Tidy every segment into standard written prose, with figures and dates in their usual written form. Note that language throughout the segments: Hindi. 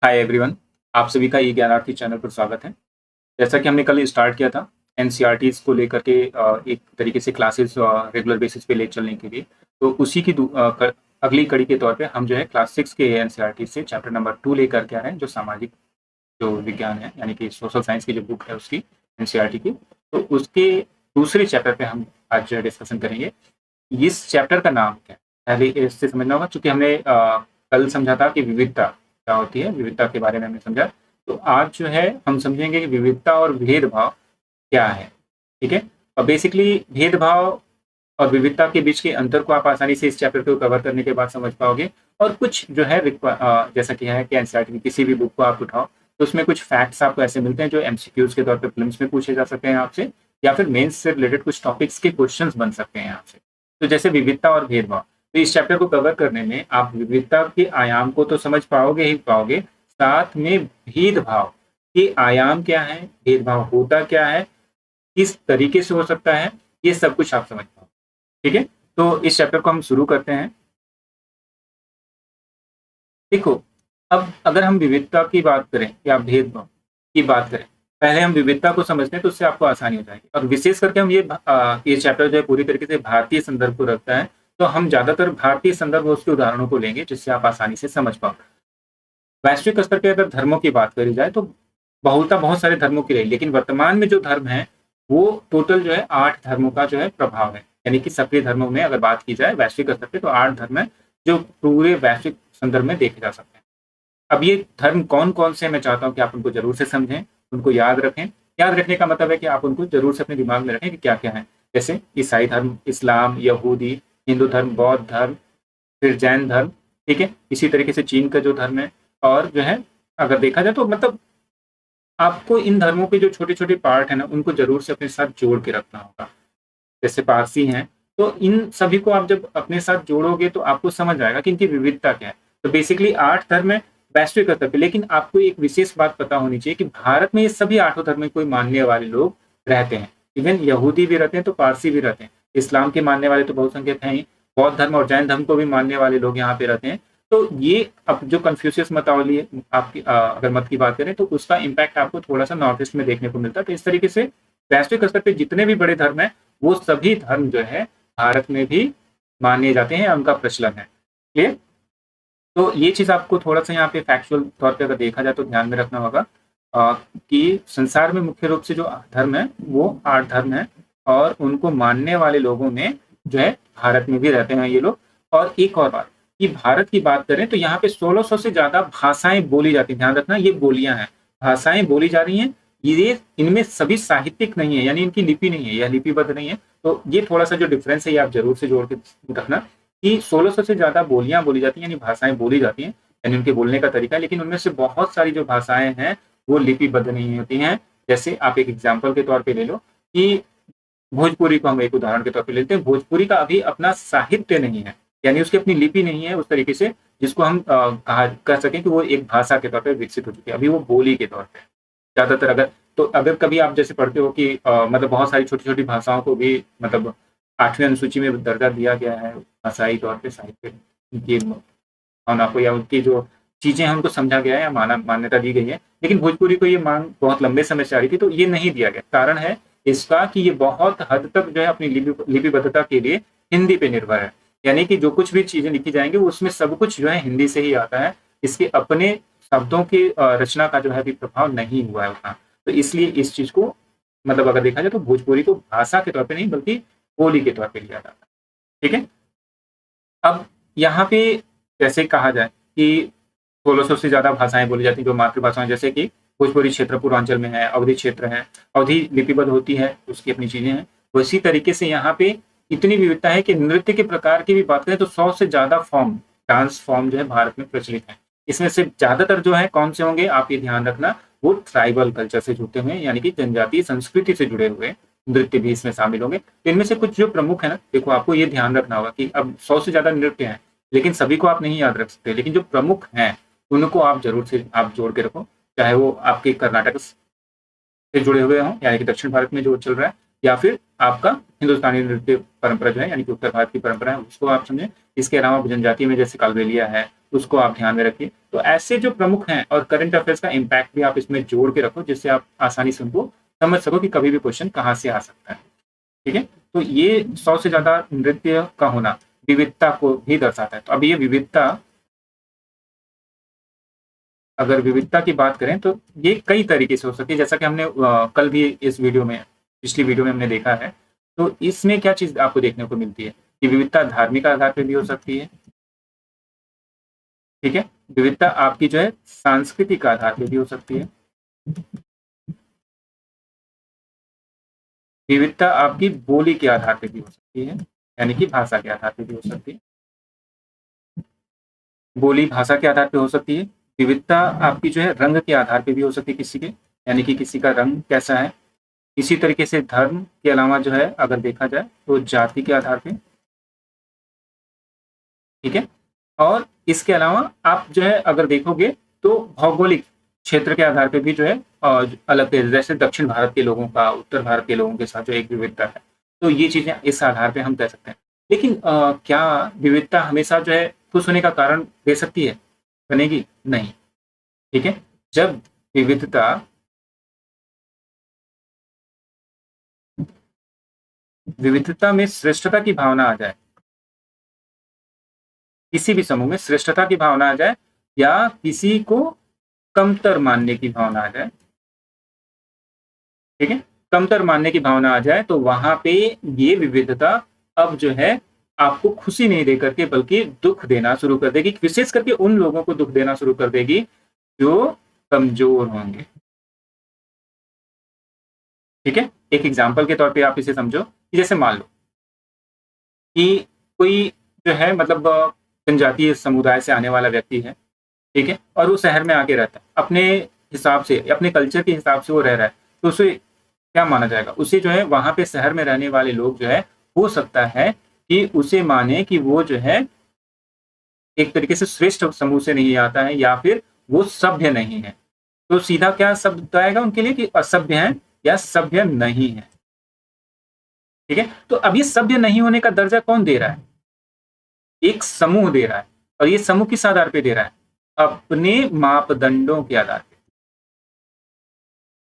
हाय एवरीवन, आप सभी का ई ज्ञानार्थी चैनल पर स्वागत है। जैसा कि हमने कल स्टार्ट किया था एनसीईआरटीज़ को लेकर के एक तरीके से क्लासेस रेगुलर बेसिस पे ले चलने के लिए, तो उसी की अगली कड़ी के तौर पे हम जो है क्लास 6 के एनसीईआरटी से चैप्टर नंबर 2 लेकर के आ रहे हैं, जो सामाजिक जो विज्ञान है, यानी कि सोशल साइंस की जो बुक है उसकी एनसीईआरटी की। तो उसके दूसरे चैप्टर पे हम आज जो है डिस्कशन करेंगे। इस चैप्टर का नाम क्या है? पहले इससे समझना होगा, चूँकि हमने कल समझा था कि विविधता क्या होती है, विविधता के बारे में हमने समझा। तो आज जो है हम समझेंगे कि विविधता और भेदभाव क्या है, ठीक है? और बेसिकली भेदभाव और विविधता के बीच के अंतर को आप आसानी से इस चैप्टर को कवर करने के बाद समझ पाओगे। और कुछ जो है जैसा कि है कि एनसीईआरटी की किसी भी बुक को आप उठाओ, तो उसमें कुछ फैक्ट्स आपको ऐसे मिलते हैं जो एमसीक्यूज़ के तौर पे प्रीलिम्स में पूछे जा सकते हैं आपसे, या फिर मेंस से रिलेटेड कुछ टॉपिक्स के क्वेश्चंस बन सकते हैं आपसे। तो जैसे विविधता और भेदभाव, तो इस चैप्टर को कवर करने में आप विविधता के आयाम को तो समझ पाओगे ही पाओगे, साथ में भेदभाव के आयाम क्या है, भेदभाव होता क्या है, किस तरीके से हो सकता है, ये सब कुछ आप समझ पाओगे। ठीक है? तो इस चैप्टर को हम शुरू करते हैं। देखो, अब अगर हम विविधता की बात करें या भेदभाव की बात करें, पहले हम विविधता को समझते हैं तो उससे आपको आसानी हो जाएगी। और विशेष करके हम ये चैप्टर जो है पूरी तरीके से भारतीय संदर्भ को रखता है, तो हम ज़्यादातर भारतीय संदर्भ और उसके उदाहरणों को लेंगे, जिससे आप आसानी से समझ पाओ। वैश्विक स्तर पे अगर धर्मों की बात करी जाए तो बहुलता बहुत सारे धर्मों की रही, लेकिन वर्तमान में जो धर्म है वो टोटल जो है 8 धर्मों का जो है प्रभाव है। यानी कि सक्रिय धर्मों में अगर बात की जाए वैश्विक स्तर पे, तो 8 धर्म है जो पूरे वैश्विक संदर्भ में देखे जा सकते हैं। अब ये धर्म कौन-कौन से हैं, मैं चाहता हूँ कि आप उनको ज़रूर से समझें, उनको याद रखें। याद रखने का मतलब है कि आप उनको ज़रूर से अपने दिमाग में रखें कि क्या-क्या है। जैसे ईसाई धर्म, इस्लाम, यहूदी, हिंदू धर्म, बौद्ध धर्म, फिर जैन धर्म, ठीक है? इसी तरीके से चीन का जो धर्म है, और जो है अगर देखा जाए तो मतलब आपको इन धर्मों के जो छोटे-छोटे पार्ट हैं ना, उनको ज़रूर से अपने साथ जोड़ के रखना होगा। जैसे पारसी हैं, तो इन सभी को आप जब अपने साथ जोड़ोगे तो आपको समझ आएगा कि इनकी विविधता क्या है। तो बेसिकली 8 धर्म है वैश्विक स्तर पे, लेकिन आपको एक विशेष बात पता होनी चाहिए कि भारत में ये सभी 8 धर्म में कोई मानने वाले लोग रहते हैं। इवन यहूदी भी रहते हैं, तो पारसी भी रहते हैं। इस्लाम के मानने वाले तो बहुसंख्यक हैं ही, बौद्ध धर्म और जैन धर्म को भी मानने वाले लोग यहाँ पे रहते हैं। तो ये अब जो कन्फ्यूशियस मतावली है आपकी, अगर मत की बात करें तो उसका इम्पैक्ट आपको थोड़ा-सा नॉर्थ ईस्ट में देखने को मिलता है। तो इस तरीके से वैश्विक स्तर पे जितने भी बड़े धर्म हैं, वो सभी धर्म जो है भारत में भी माने जाते हैं, उनका प्रचलन है। क्लियर? तो ये चीज़ आपको थोड़ा-सा यहाँ पे फैक्चुअल तौर पे अगर देखा जाए तो ध्यान में रखना होगा, कि संसार में मुख्य रूप से जो धर्म है वो 8 धर्म हैं, और उनको मानने वाले लोगों में जो है भारत में भी रहते हैं ये लोग। और एक और बात, कि भारत की बात करें तो यहाँ पे 1600 से ज़्यादा भाषाएँ बोली जाती हैं। ध्यान रखना, ये बोलियाँ हैं, भाषाएँ बोली जा रही हैं। ये इनमें सभी साहित्यिक नहीं है, यानी इनकी लिपि नहीं है, यह लिपिबद्ध नहीं है। तो ये थोड़ा-सा जो डिफरेंस है ये आप ज़रूर से जोड़ के रखना, कि 1600 से ज़्यादा बोलियाँ बोली जाती हैं, यानी भाषाएँ बोली जाती हैं, यानी उनके बोलने का तरीका है, लेकिन उनमें से बहुत सारी जो भाषाएँ हैं, वो लिपिबद्ध नहीं होती हैं। जैसे आप एक एग्ज़ाम्पल के तौर पे ले लो कि भोजपुरी को हम एक उदाहरण के तौर पे लेते हैं। भोजपुरी का अभी अपना साहित्य नहीं है, यानी उसकी अपनी लिपि नहीं है उस तरीके से, जिसको हम कह सकें कि वो एक भाषा के तौर पे विकसित हो चुकी है। अभी वो बोली के तौर पे है। ज़्यादातर अगर कभी आप जैसे पढ़ते हो कि मतलब बहुत सारी छोटी-छोटी भाषाओं को भी मतलब 8वीं अनुसूची में दर्जा दिया गया है, भाषाई तौर पे साहित्य उनकी भावना को या उनकी जो चीज़ें हैं उनको समझा गया है या मान्यता दी गई है। लेकिन भोजपुरी को ये माँग बहुत लंबे समय से आ रही थी, तो ये नहीं दिया गया। कारण है इसका कि ये बहुत हद तक जो है अपनी लिपिबद्धता के लिए हिंदी पे निर्भर है। यानी कि जो कुछ भी चीज़ें लिखी जाएँगी उसमें सब कुछ जो है हिंदी से ही आता है। इसके अपने शब्दों की रचना का जो है अभी प्रभाव नहीं हुआ है उतना। तो इसलिए इस चीज़ को मतलब अगर देखा जाए तो भोजपुरी को भाषा के तौर पे नहीं बल्कि बोली के तौर पे लिया जाता है। ठीक है? अब यहाँ पे जैसे कहा जाए कि 1600 से ज़्यादा भाषाएँ बोली जाती हैं, जो मातृभाषाएँ, जैसे कि भोजपुरी क्षेत्र पूर्वांचल में है, अवधी क्षेत्र है, अवधी लिपिबद्ध होती है, उसकी अपनी चीज़ें हैं। उसी तरीके से यहाँ पे इतनी विविधता है कि नृत्य के प्रकार की भी बात करें तो 100 से ज़्यादा डांस फॉर्म जो है भारत में प्रचलित हैं। इसमें से ज़्यादातर जो है कौन से होंगे, आप ये ध्यान रखना, वो ट्राइबल कल्चर से जुड़ते हुए, यानी कि जनजातीय संस्कृति से जुड़े हुए नृत्य भी इसमें शामिल होंगे। तो इनमें से कुछ जो प्रमुख है ना, देखो आपको ये ध्यान रखना होगा कि अब 100 से ज़्यादा नृत्य हैं, लेकिन सभी को आप नहीं याद रख सकते, लेकिन जो प्रमुख हैं, उनको आप ज़रूर से आप जोड़ के रखो। चाहे वो आपके कर्नाटक से जुड़े हुए हों, यानी कि दक्षिण भारत में जो चल रहा है, या फिर आपका हिंदुस्तानी नृत्य परंपरा जो है यानी कि उत्तर भारत की परंपरा है उसको आप समझें। इसके अलावा जनजाति में जैसे कालबेलिया है उसको आप ध्यान में रखिए। तो ऐसे जो प्रमुख हैं और करंट अफेयर्स का इम्पैक्ट भी आप इसमें जोड़ के रखो जिससे आप आसानी से उनको समझ सको कि कभी भी क्वेश्चन कहाँ से आ सकता है। ठीक है, तो ये 100 से ज्यादा नृत्य का होना विविधता को भी दर्शाता है। तो अब ये विविधता, अगर विविधता की बात करें तो ये कई तरीके से हो सकती है, जैसा कि हमने कल भी इस वीडियो में, पिछली वीडियो में हमने देखा है। तो इसमें क्या चीज आपको देखने को मिलती है कि विविधता धार्मिक आधार पर भी हो सकती है। ठीक है, विविधता आपकी जो है सांस्कृतिक आधार पर भी हो सकती है। विविधता आपकी बोली के आधार पर भी हो सकती है, यानी कि भाषा के आधार पर भी हो सकती है। बोली भाषा के आधार पर हो सकती है। विविधता आपकी जो है रंग के आधार पर भी हो सकती है किसी के, यानी कि किसी का रंग कैसा है। इसी तरीके से धर्म के अलावा जो है अगर देखा जाए तो जाति के आधार पे। ठीक है, और इसके अलावा आप जो है अगर देखोगे तो भौगोलिक क्षेत्र के आधार पे भी जो है अलग है, जैसे दक्षिण भारत के लोगों का उत्तर भारत के लोगों के साथ जो एक विविधता है। तो ये चीजें इस आधार पे हम कह सकते हैं। लेकिन क्या विविधता हमेशा जो है खुश होने का कारण दे सकती है, बनेगी नहीं। ठीक है, जब विविधता में श्रेष्ठता की भावना आ जाए, किसी भी समूह में श्रेष्ठता की भावना आ जाए या किसी को कमतर मानने की भावना आ जाए, ठीक है, कमतर मानने की भावना आ जाए तो वहां पे ये विविधता अब जो है आपको खुशी नहीं दे करके बल्कि दुख देना शुरू कर देगी, विशेष करके उन लोगों को दुख देना शुरू कर देगी जो कमजोर होंगे। ठीक है, एक एग्जाम्पल के तौर पे आप इसे समझो कि जैसे मान लो कि कोई जो है मतलब जनजातीय समुदाय से आने वाला व्यक्ति है, ठीक है, और वो शहर में आके रहता है, अपने हिसाब से अपने कल्चर के हिसाब से वो रह रहा है, तो उसे क्या माना जाएगा? उसे जो है वहां पे शहर में रहने वाले लोग जो है हो सकता है कि उसे माने कि वो जो है एक तरीके से श्रेष्ठ समूह से नहीं आता है या फिर वो सभ्य नहीं है। तो सीधा क्या शब्द आएगा उनके लिए कि असभ्य है या सभ्य नहीं है। ठीक है, तो अब ये सभ्य नहीं होने का दर्जा कौन दे रहा है? एक समूह दे रहा है, और ये समूह किस आधार पे दे रहा है? अपने मापदंडों के आधार पे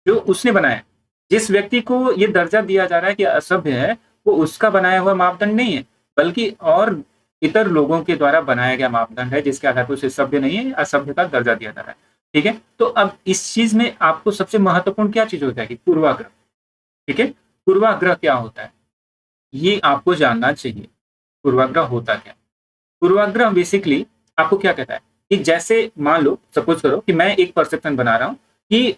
जो उसने बनाया। जिस व्यक्ति को ये दर्जा दिया जा रहा है कि असभ्य है, वो उसका बनाया हुआ मापदंड नहीं है, बल्कि और इतर लोगों के द्वारा बनाया गया मापदंड है जिसके आधार पर उसे सभ्य नहीं है, असभ्य का दर्जा दिया जा रहा है। ठीक है, तो अब इस चीज में आपको सबसे महत्वपूर्ण क्या चीज हो जाएगी? पूर्वाग्रह। ठीक है, पूर्वाग्रह क्या होता है ये आपको जानना चाहिए। पूर्वाग्रह होता क्या? पूर्वाग्रह बेसिकली आपको क्या कहता है कि जैसे मान लो सपोज करो कि मैं एक परसेप्शन बना रहा हूं कि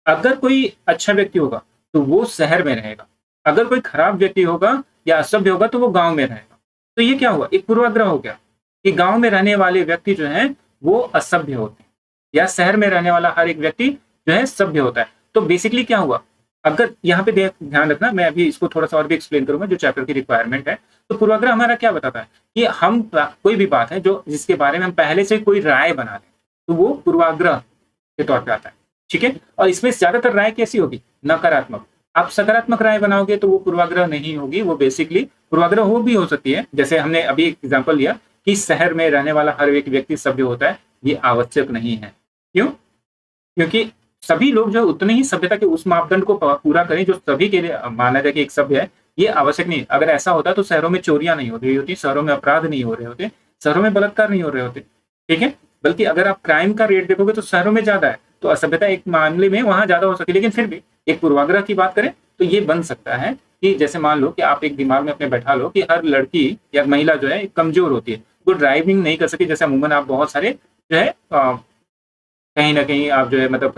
अगर कोई अच्छा व्यक्ति होगा तो वो शहर में रहेगा, अगर कोई खराब व्यक्ति होगा या असभ्य होगा तो वो गांव में रहेगा। तो ये क्या हुआ? एक पूर्वाग्रह हो गया कि गांव में रहने वाले व्यक्ति जो है वो असभ्य होते हैं या शहर में रहने वाला हर एक व्यक्ति जो है सभ्य होता है। तो बेसिकली क्या हुआ? अगर यहाँ पे ध्यान रखना, मैं अभी इसको थोड़ा सा और भी एक्सप्लेन करूंगा जो चैप्टर की रिक्वायरमेंट है। तो पूर्वाग्रह हमारा क्या बताता है कि हम कोई भी बात है जो जिसके बारे में हम पहले से कोई राय बना लें तो वो पूर्वाग्रह के तौर पे आता है। ठीक है, और इसमें ज्यादातर राय कैसी होगी? नकारात्मक। आप सकारात्मक राय बनाओगे तो वो पूर्वाग्रह नहीं होगी, वो बेसिकली पूर्वाग्रह हो भी हो सकती है। जैसे हमने अभी एक एग्जाम्पल लिया कि शहर में रहने वाला हर एक व्यक्ति सभ्य होता है, ये आवश्यक नहीं है। क्यों? क्योंकि सभी लोग जो उतने ही सभ्यता के उस मापदंड को पूरा करें जो सभी के लिए माना जाए कि एक सभ्य है, ये आवश्यक नहीं। अगर ऐसा होता तो शहरों में चोरियां नहीं हो रही होती, शहरों में अपराध नहीं हो रहे होते, शहरों में बलात्कार नहीं हो रहे होते। ठीक है, बल्कि अगर आप क्राइम का रेट देखोगे तो शहरों में ज्यादा है, तो असभ्यता एक मामले में वहां ज्यादा हो सकती है। लेकिन फिर भी एक पूर्वाग्रह की बात करें तो ये बन सकता है कि जैसे मान लो कि आप एक दिमाग में अपने बैठा लो कि हर लड़की या महिला जो है कमजोर होती है, वो ड्राइविंग नहीं कर सकी। जैसे अमूमन आप बहुत सारे जो है कहीं ना कहीं आप जो है मतलब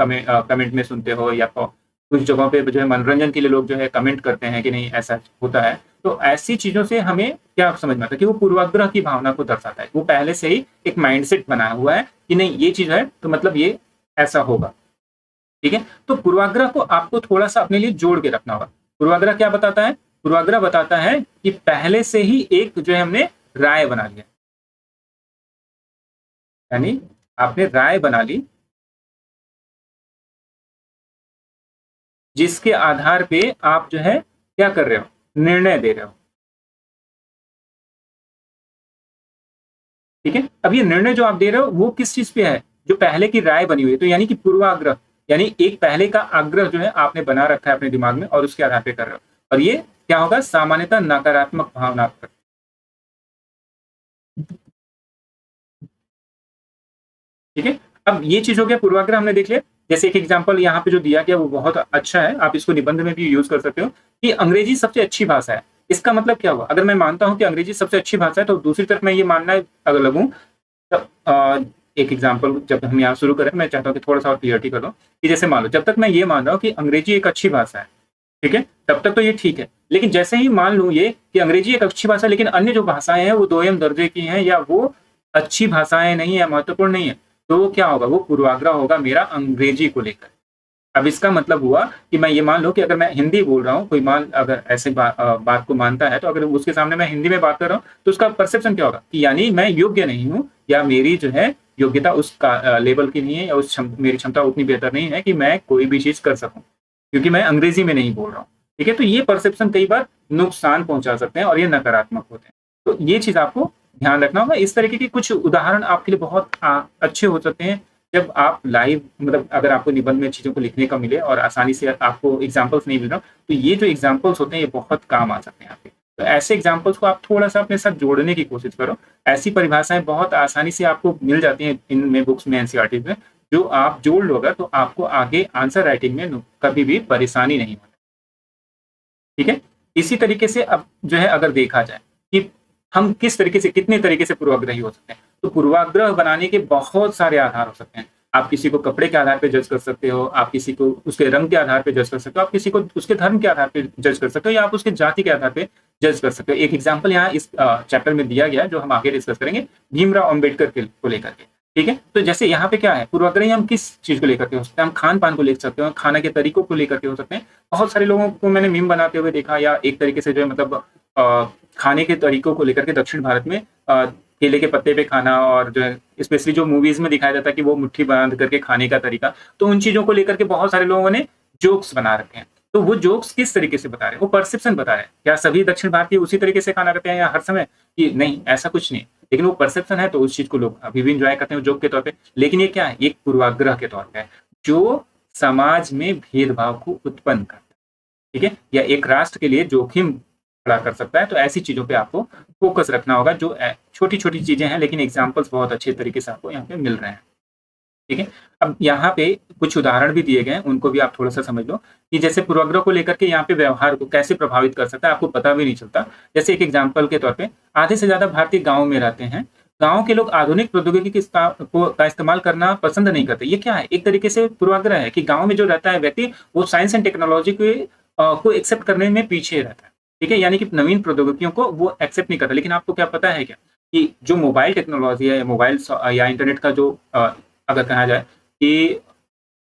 कमेंट में सुनते हो या कुछ जगहों पे जो है मनोरंजन के लिए लोग जो है कमेंट करते हैं कि नहीं ऐसा होता है। तो ऐसी चीजों से हमें क्या समझ में आता है कि वो पूर्वाग्रह की भावना को दर्शाता है। वो पहले से ही एक माइंडसेट बनाया हुआ है कि नहीं ये चीज है तो मतलब ये ऐसा होगा। ठीक है, तो पूर्वाग्रह को आपको थोड़ा सा अपने लिए जोड़ के रखना होगा। पूर्वाग्रह क्या बताता है? पूर्वाग्रह बताता है कि पहले से ही एक जो है हमने राय बना लिया, यानी आपने राय बना ली जिसके आधार पे आप जो है क्या कर रहे हो, निर्णय दे रहे हो। ठीक है, अब ये निर्णय जो आप दे रहे हो वो किस चीज पे है, जो पहले की राय बनी हुई है, तो यानी कि पूर्वाग्रह, यानी एक पहले का आग्रह जो है आपने बना रखा है अपने दिमाग में और उसके आधार पे कर रहे हो, और ये क्या होगा, सामान्यतः नकारात्मक भावना। ठीक है, अब ये चीज हो गया, पूर्वाग्रह हमने देख लिया। जैसे एक एग्जांपल यहाँ पे जो दिया गया वो बहुत अच्छा है, आप इसको निबंध में भी यूज कर सकते हो, कि अंग्रेजी सबसे अच्छी भाषा है। इसका मतलब क्या हुआ, अगर मैं मानता हूं कि अंग्रेजी सबसे अच्छी भाषा है, तो दूसरी तरफ मैं ये मानना अगर लगूं, तब एक एग्जाम्पल जब हम यहाँ शुरू करें, मैं चाहता हूँ कि थोड़ा सा और क्लियरिटी कर दूं, कि जैसे मान लो जब तक मैं ये मान रहा हूँ कि अंग्रेजी एक अच्छी भाषा है, ठीक है, तब तक तो ये ठीक है। लेकिन जैसे ही मान लूं ये कि अंग्रेजी एक अच्छी भाषा है, लेकिन अन्य जो भाषाएं हैं वो दोयम दर्जे की हैं, या वो अच्छी भाषाएं नहीं है, महत्वपूर्ण नहीं है, तो क्या होगा, वो पूर्वाग्रह होगा मेरा अंग्रेजी को लेकर। अब इसका मतलब हुआ कि मैं ये मान लूं कि अगर मैं हिंदी बोल रहा हूँ, कोई मान अगर ऐसे बात को मानता है, तो अगर उसके सामने मैं हिंदी में बात कर रहा हूँ, तो उसका परसेप्शन क्या होगा, कि यानी मैं योग्य नहीं हूँ, या मेरी जो है योग्यता उस लेवल की नहीं है, या मेरी क्षमता उतनी बेहतर नहीं है कि मैं कोई भी चीज कर सकूं, क्योंकि मैं अंग्रेजी में नहीं बोल रहा हूँ। ठीक है, तो ये परसेप्शन कई बार नुकसान पहुंचा सकते हैं और ये नकारात्मक होते हैं। तो ये चीज आपको ध्यान रखना होगा। इस तरीके के कुछ उदाहरण आपके लिए बहुत अच्छे हो सकते हैं, जब आप लाइव, मतलब अगर आपको निबंध में चीजों को लिखने का मिले और आसानी से आपको एग्जाम्पल्स नहीं मिल रहा, तो ये जो एग्जाम्पल्स होते हैं ये बहुत काम आ सकते हैं आपके। तो ऐसे एग्जाम्पल्स को आप थोड़ा सा अपने साथ जोड़ने की कोशिश करो। ऐसी परिभाषाएं बहुत आसानी से आपको मिल जाती हैं इनमें, बुक्स में, एनसीईआरटी में, जो आप जोड़ लोगे तो आपको आगे आंसर राइटिंग में कभी भी परेशानी नहीं होगी। ठीक है, इसी तरीके से अब जो है अगर देखा जाए कि हम किस तरीके से, कितने तरीके से पूर्वाग्रही हो सकते हैं, तो पूर्वाग्रह बनाने के बहुत सारे आधार हो सकते हैं। आप किसी को कपड़े के आधार पर जज कर सकते हो, आप किसी को उसके रंग के आधार पर जज कर सकते हो, आप किसी को उसके धर्म के आधार पर जज कर सकते हो, या आप उसके जाति के आधार पर जज कर सकते हो। एक एग्जाम्पल यहाँ इस चैप्टर में दिया गया है, जो हम आगे डिस्कस करेंगे, भीमराव अम्बेडकर को लेकर के। ठीक है, तो जैसे यहाँ पे क्या है, पूर्वाग्रही हम किस चीज को लेकर के हो सकते हैं, हम खान पान को ले सकते हैं, खाना के तरीकों को लेकर के हो सकते हैं। बहुत सारे लोगों को मैंने मीम बनाते हुए देखा, या एक तरीके से जो है मतलब खाने के तरीकों को लेकर के दक्षिण भारत में केले के पत्ते पे खाना, और जो है स्पेशली जो मूवीज में दिखाया जाता है कि वो मुट्ठी बांध करके खाने का तरीका, तो उन चीजों को लेकर के बहुत सारे लोगों ने जोक्स बना रखे हैं। तो वो जोक्स किस तरीके से बता रहे हैं, वो परसेप्शन बता रहे हैं। क्या सभी दक्षिण भारतीय उसी तरीके से खाना खाते हैं या हर समय, कि नहीं, ऐसा कुछ नहीं, लेकिन वो परसेप्शन है, तो उस चीज को लोग अभी भी इंजॉय करते हैं जोक के तौर पे। लेकिन ये क्या है, एक पूर्वाग्रह के तौर पे है, जो समाज में भेदभाव को उत्पन्न करता है। ठीक है, या एक राष्ट्र के लिए जोखिम खड़ा कर सकता है। तो ऐसी चीजों पे आपको फोकस रखना होगा, जो छोटी छोटी चीजें हैं, लेकिन एग्जाम्पल्स बहुत अच्छे तरीके से आपको यहाँ पे मिल रहे हैं। ठीक है, अब यहाँ पे कुछ उदाहरण भी दिए गए हैं, उनको भी आप थोड़ा सा समझ लो, कि जैसे पूर्वाग्रह को लेकर के यहाँ पे व्यवहार को कैसे प्रभावित कर सकता है, आपको पता भी नहीं चलता। जैसे एक एग्जाम्पल के तौर पे, आधे से ज्यादा भारतीय गाँव में रहते हैं, गाँव के लोग आधुनिक प्रौद्योगिकी का इस्तेमाल करना पसंद नहीं करते। ये क्या है, एक तरीके से पूर्वाग्रह है, कि गाँव में जो रहता है व्यक्ति, वो साइंस एंड टेक्नोलॉजी को एक्सेप्ट करने में पीछे रहता है। ठीक है, यानी कि नवीन प्रौद्योगिकियों को वो एक्सेप्ट नहीं करता। लेकिन आपको क्या पता है क्या, कि जो मोबाइल टेक्नोलॉजी है, मोबाइल या इंटरनेट का जो अगर कहा जाए कि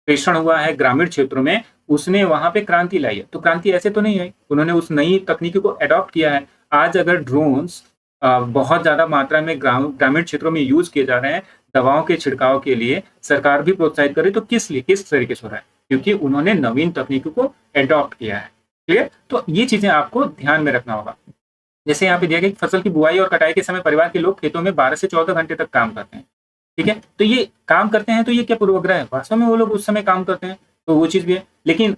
प्रेषण हुआ है ग्रामीण क्षेत्रों में, उसने वहां पे क्रांति लाई है। तो क्रांति ऐसे तो नहीं है, उन्होंने उस नई तकनीकी को अडॉप्ट किया है। आज अगर ड्रोन्स बहुत ज्यादा मात्रा में ग्रामीण क्षेत्रों में यूज किए जा रहे हैं दवाओं के छिड़काव के लिए, सरकार भी प्रोत्साहित कर रही है, तो किस लिए, किस तरीके से हो रहा है, क्योंकि उन्होंने नवीन तकनीकी को अडॉप्ट किया है। क्लियर, तो ये चीजें आपको ध्यान में रखना होगा। जैसे यहाँ पे दिया गया कि फसल की बुआई और कटाई के समय परिवार के लोग खेतों में 12 से 14 घंटे तक काम करते हैं। ठीक है, तो ये काम करते हैं, तो ये क्या पूर्वाग्रह है, वास्तव में वो लोग उस समय काम करते हैं, तो वो चीज भी है। लेकिन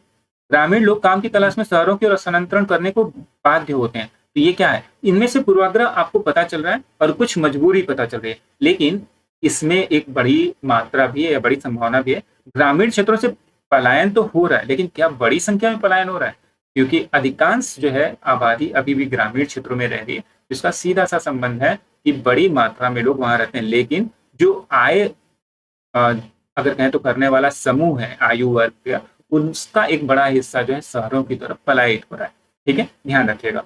ग्रामीण लोग काम की तलाश में शहरों की ओर स्थानांतरण करने को बाध्य होते हैं, तो ये क्या है, इनमें से पूर्वाग्रह आपको पता चल रहा है और कुछ मजबूरी पता चल रही है। लेकिन इसमें एक बड़ी मात्रा भी है, या बड़ी संभावना भी है, ग्रामीण क्षेत्रों से पलायन तो हो रहा है, लेकिन क्या बड़ी संख्या में पलायन हो रहा है, क्योंकि अधिकांश जो है आबादी अभी भी ग्रामीण क्षेत्रों में रह रही है, जिसका सीधा सा संबंध है कि बड़ी मात्रा में लोग वहां रहते हैं, लेकिन जो आय अगर कहें तो करने वाला समूह है, आयु वर्ग का, उसका एक बड़ा हिस्सा जो है शहरों की तरफ पलायित हो रहा है। ठीक है, ध्यान रखिएगा,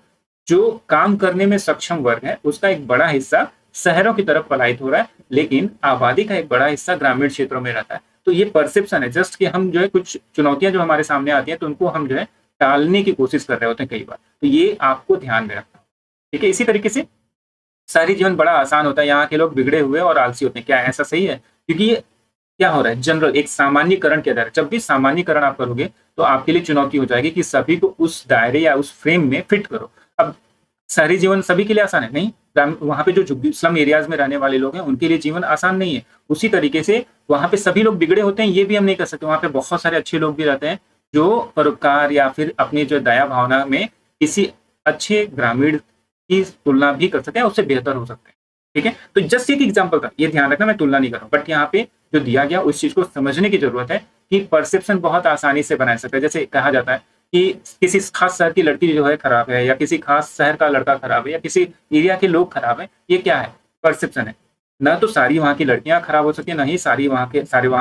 जो काम करने में सक्षम वर्ग है उसका एक बड़ा हिस्सा शहरों की तरफ पलायित हो रहा है, लेकिन आबादी का एक बड़ा हिस्सा ग्रामीण क्षेत्रों में रहता है। तो ये परसेप्शन है जस्ट, कि हम जो है कुछ चुनौतियां जो हमारे सामने आती हैं, तो उनको हम जो है टालने की कोशिश कर रहे होते हैं कई बार। तो ये आपको ध्यान में रखना। ठीक है, इसी तरीके से शहरी जीवन बड़ा आसान होता है, यहाँ के लोग बिगड़े हुए और आलसी होते हैं। क्या ऐसा सही है? क्योंकि ये क्या हो रहा है, जनरल एक सामान्यकरण के आधार। जब भी सामान्यकरण आप करोगे तो आपके लिए चुनौती हो जाएगी कि सभी को उस दायरे या उस फ्रेम में फिट करो। अब शहरी जीवन सभी के लिए आसान है नहीं, वहां पे जो स्लम एरियाज में रहने वाले लोग हैं उनके लिए जीवन आसान नहीं है। उसी तरीके से वहां पे सभी लोग बिगड़े होते हैं ये भी हम नहीं कर सकते, वहां पे बहुत सारे अच्छे लोग भी रहते हैं जो परोपकार या फिर अपनी जो दया भावना में किसी अच्छे ग्रामीण की तुलना भी कर सकते हैं, उससे बेहतर हो सकते हैं। ठीक है, तो जस्ट एक एग्जाम्पल था, ये ध्यान रखना मैं तुलना नहीं कर रहा हूं, बट यहाँ पे जो दिया गया उस चीज को समझने की जरूरत है कि परसेप्शन बहुत आसानी से बना सकता है। जैसे कहा जाता है कि किसी खास शहर की लड़की जो है खराब है, या किसी खास शहर का लड़का खराब है, या किसी एरिया के लोग खराब है, ये क्या है, परसेप्शन है। न तो सारी वहां की लड़कियां खराब हो सकती है, न ही सारे वहां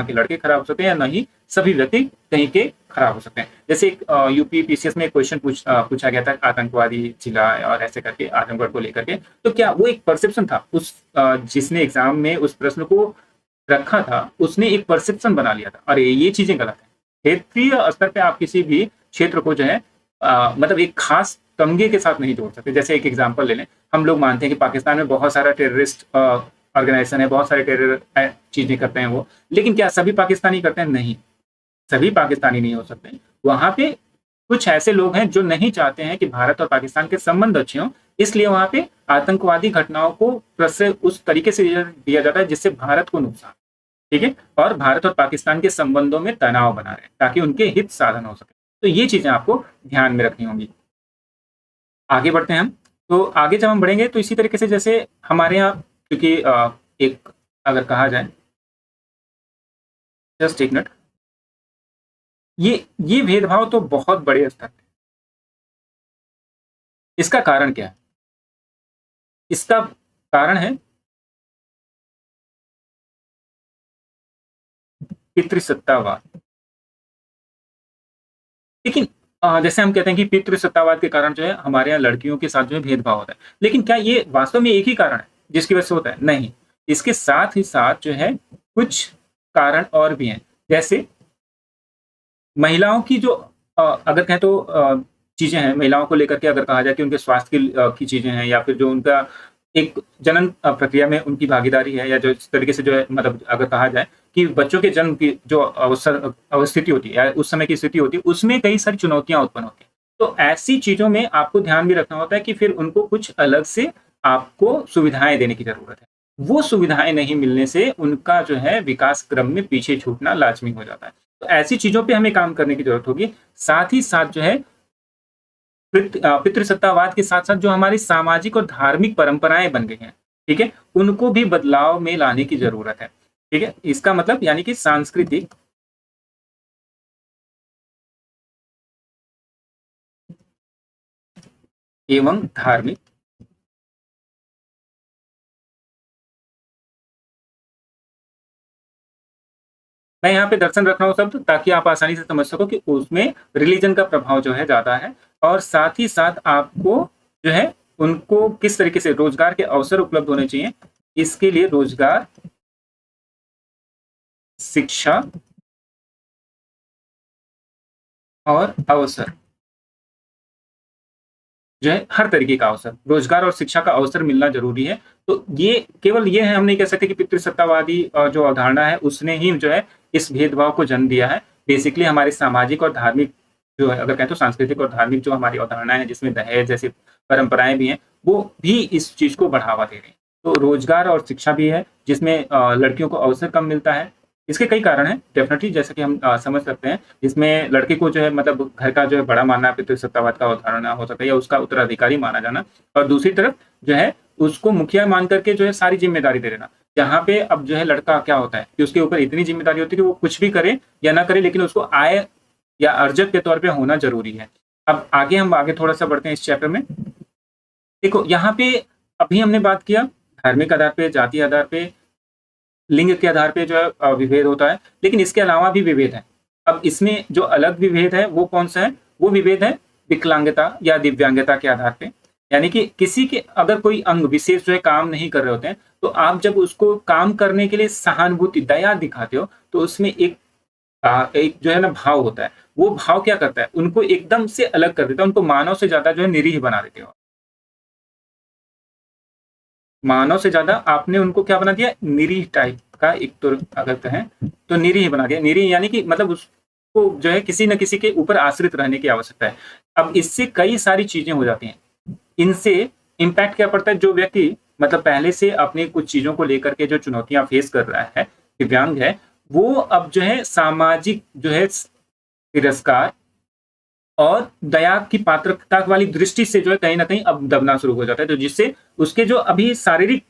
के लड़के खराब हो सकते हैं, या न ही सभी व्यक्ति कहीं के खराब हो सकते हैं। जैसे एक यूपी पीसीएस में एक क्वेश्चन पूछा गया था आतंकवादी जिला और ऐसे करके आजमगढ़ को लेकर के, तो क्या वो एक परसेप्शन था, उस जिसने एग्जाम में उस प्रश्न को रखा था उसने एक परसेप्शन बना लिया था, और ये चीजें गलत है। क्षेत्रीय स्तर पे आप किसी भी क्षेत्र को जो है मतलब एक खास तमगे के साथ नहीं जोड़ सकते। जैसे एक एग्जांपल ले लें, हम लोग मानते हैं कि पाकिस्तान में बहुत सारा टेररिस्ट ऑर्गेनाइजेशन है, बहुत सारे टेरर चीजें करते हैं वो, लेकिन क्या सभी पाकिस्तानी करते हैं, नहीं, सभी पाकिस्तानी नहीं हो सकते। वहां पे कुछ ऐसे लोग हैं जो नहीं चाहते हैं कि भारत और पाकिस्तान के संबंध अच्छे हों, इसलिए वहां पे आतंकवादी घटनाओं को प्रश्रय उस तरीके से दिया जाता है जिससे भारत को नुकसान, ठीक है, और भारत और पाकिस्तान के संबंधों में तनाव बना रहे ताकि उनके हित साधन हो सके। तो ये चीजें आपको ध्यान में रखनी होंगी। आगे बढ़ते हैं हम। तो आगे जब हम बढ़ेंगे तो इसी तरीके से जैसे हमारे यहाँ, क्योंकि एक अगर कहा जाए, जस्ट एक मिनट, ये भेदभाव तो बहुत बड़े स्तर पे, इसका कारण क्या है? इसका कारण है पितृसत्तावाद। लेकिन जैसे हम कहते हैं कि पितृसत्तावाद के कारण जो है हमारे यहाँ लड़कियों के साथ जो है भेदभाव होता है, लेकिन क्या ये वास्तव में एक ही कारण है जिसकी वजह से होता है? नहीं, इसके साथ ही साथ जो है कुछ कारण और भी हैं। जैसे महिलाओं की जो अगर कहें तो चीजें हैं महिलाओं को लेकर के, अगर कहा जाए कि उनके स्वास्थ्य की चीजें हैं, या फिर जो उनका एक जनन प्रक्रिया में उनकी भागीदारी है, या जो इस तरीके से जो है मतलब अगर कहा जाए कि बच्चों के जन्म की जो अवस्थिति होती है या उस समय की स्थिति होती है, उसमें कई सारी चुनौतियां उत्पन्न होती हैं। तो ऐसी चीजों में आपको ध्यान भी रखना होता है कि फिर उनको कुछ अलग से आपको सुविधाएं देने की जरूरत है। वो सुविधाएं नहीं मिलने से उनका जो है विकास क्रम में पीछे छूटना लाजमी हो जाता है। तो ऐसी चीजों पे हमें काम करने की जरूरत होगी। साथ ही साथ जो है पितृसत्तावाद के साथ साथ जो हमारी सामाजिक और धार्मिक परंपराएं बन गई हैं, ठीक है, उनको भी बदलाव में लाने की जरूरत है। ठीक है, इसका मतलब यानी कि सांस्कृतिक एवं धार्मिक मैं यहाँ पे दर्शन रख रहा हूँ शब्द ताकि आप आसानी से समझ सको कि उसमें रिलीजन का प्रभाव जो है ज्यादा है, और साथ ही साथ आपको जो है उनको किस तरीके से रोजगार के अवसर उपलब्ध होने चाहिए, इसके लिए रोजगार, शिक्षा और अवसर जो है, हर तरीके का अवसर, रोजगार और शिक्षा का अवसर मिलना जरूरी है। तो ये केवल ये है, हम नहीं कह सकते कि पितृसत्तावादी जो अवधारणा है उसने ही जो है इस भेदभाव को जन्म दिया है। बेसिकली हमारी सामाजिक और धार्मिक जो है, अगर कहें तो सांस्कृतिक और धार्मिक जो हमारी अवधारणाएं हैं जिसमें दहेज जैसी परंपराएं भी हैं, वो भी इस चीज को बढ़ावा दे रही हैं। तो रोजगार और शिक्षा भी है जिसमें लड़कियों को अवसर कम मिलता है। इसके कई कारण हैं डेफिनेटली, जैसे कि हम समझ सकते हैं, इसमें लड़के को जो है मतलब घर का जो है बड़ा मानना पितृसत्तावाद का उदाहरण हो सकता है, या उसका उत्तराधिकारी माना जाना, और दूसरी तरफ जो है उसको मुखिया मान करके जो है सारी जिम्मेदारी दे देना। जहाँ पे अब जो है लड़का क्या होता है कि उसके ऊपर इतनी जिम्मेदारी होती है कि वो कुछ भी करे या ना करे, लेकिन उसको आय या अर्जत के तौर पे होना जरूरी है। अब आगे थोड़ा सा बढ़ते हैं इस चैप्टर में। देखो यहाँ पे अभी हमने बात किया धार्मिक आधार पे, जाति आधार पे, लिंग के आधार पे जो है विभेद होता है, लेकिन इसके अलावा भी विभेद है। अब इसमें जो अलग विभेद है वो कौन सा है? वो विभेद है विकलांगता या दिव्यांगता के आधार पे। यानी कि किसी के अगर कोई अंग विशेष जो है काम नहीं कर रहे होते हैं, तो आप जब उसको काम करने के लिए सहानुभूति दया दिखाते हो, तो उसमें एक जो है ना भाव होता है। वो भाव क्या करता है? उनको एकदम से अलग कर देता है, उनको मानव से ज्यादा जो है निरीह बना देते हो। मानव से ज्यादा आपने उनको क्या बना दिया? निरीह टाइप का एक तो अगर कहें तो निरीह बना दिया। निरीह यानी कि मतलब उसको जो है किसी न किसी के ऊपर आश्रित रहने की आवश्यकता है। अब इससे कई सारी चीज़ें हो जाती हैं। इनसे इम्पैक्ट क्या पड़ता है, जो व्यक्ति मतलब पहले से अपनी कुछ चीज़ों को लेकर के जो चुनौतियाँ फेस कर रहा है, दिव्यांग है, वो अब जो है सामाजिक जो है तिरस्कार और दया की पात्रता वाली दृष्टि से जो है कहीं न कहीं अब दबना शुरू हो जाता है। तो जिससे उसके जो अभी शारीरिक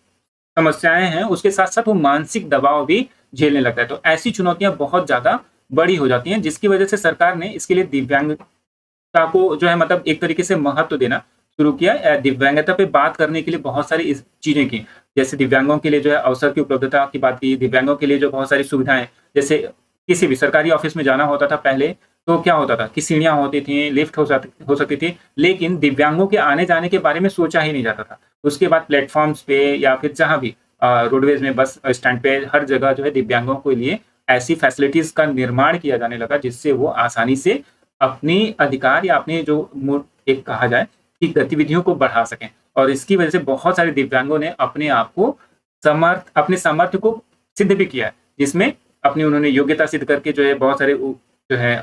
समस्याएँ हैं, उसके साथ-साथ वो मानसिक दबाव भी झेलने लगता है। तो ऐसी चुनौतियाँ बहुत ज़्यादा बड़ी हो जाती हैं, जिसकी वजह से सरकार ने इसके लिए दिव्यांगता को जो है मतलब एक तरीके से महत्व देना शुरू किया। दिव्यांगता पे बात करने के लिए बहुत सारी इस चीज़ें की। जैसे दिव्यांगों के लिए जो है अवसर की उपलब्धता की बात की, दिव्यांगों के लिए जो बहुत सारी सुविधाएँ, जैसे किसी भी सरकारी ऑफ़िस में जाना होता था पहले, तो क्या होता था कि सीढ़ियाँ होती थी, लिफ्ट हो सकती थी, लेकिन दिव्यांगों के आने-जाने के बारे में सोचा ही नहीं जाता था। उसके बाद प्लेटफ़ॉर्म्स पे या फिर जहाँ भी रोडवेज़ में, बस स्टैंड पे, हर जगह जो है दिव्यांगों के लिए ऐसी फैसिलिटीज़ का निर्माण किया जाने लगा, जिससे वो आसानी से अपनी अधिकार या अपने जो एक कहा जाए कि गतिविधियों को बढ़ा सकें। और इसकी वजह से बहुत सारे दिव्यांगों ने अपने आप को अपने सामर्थ्य को सिद्ध भी किया है, जिसमें अपनी उन्होंने योग्यता सिद्ध करके जो है बहुत सारे जो है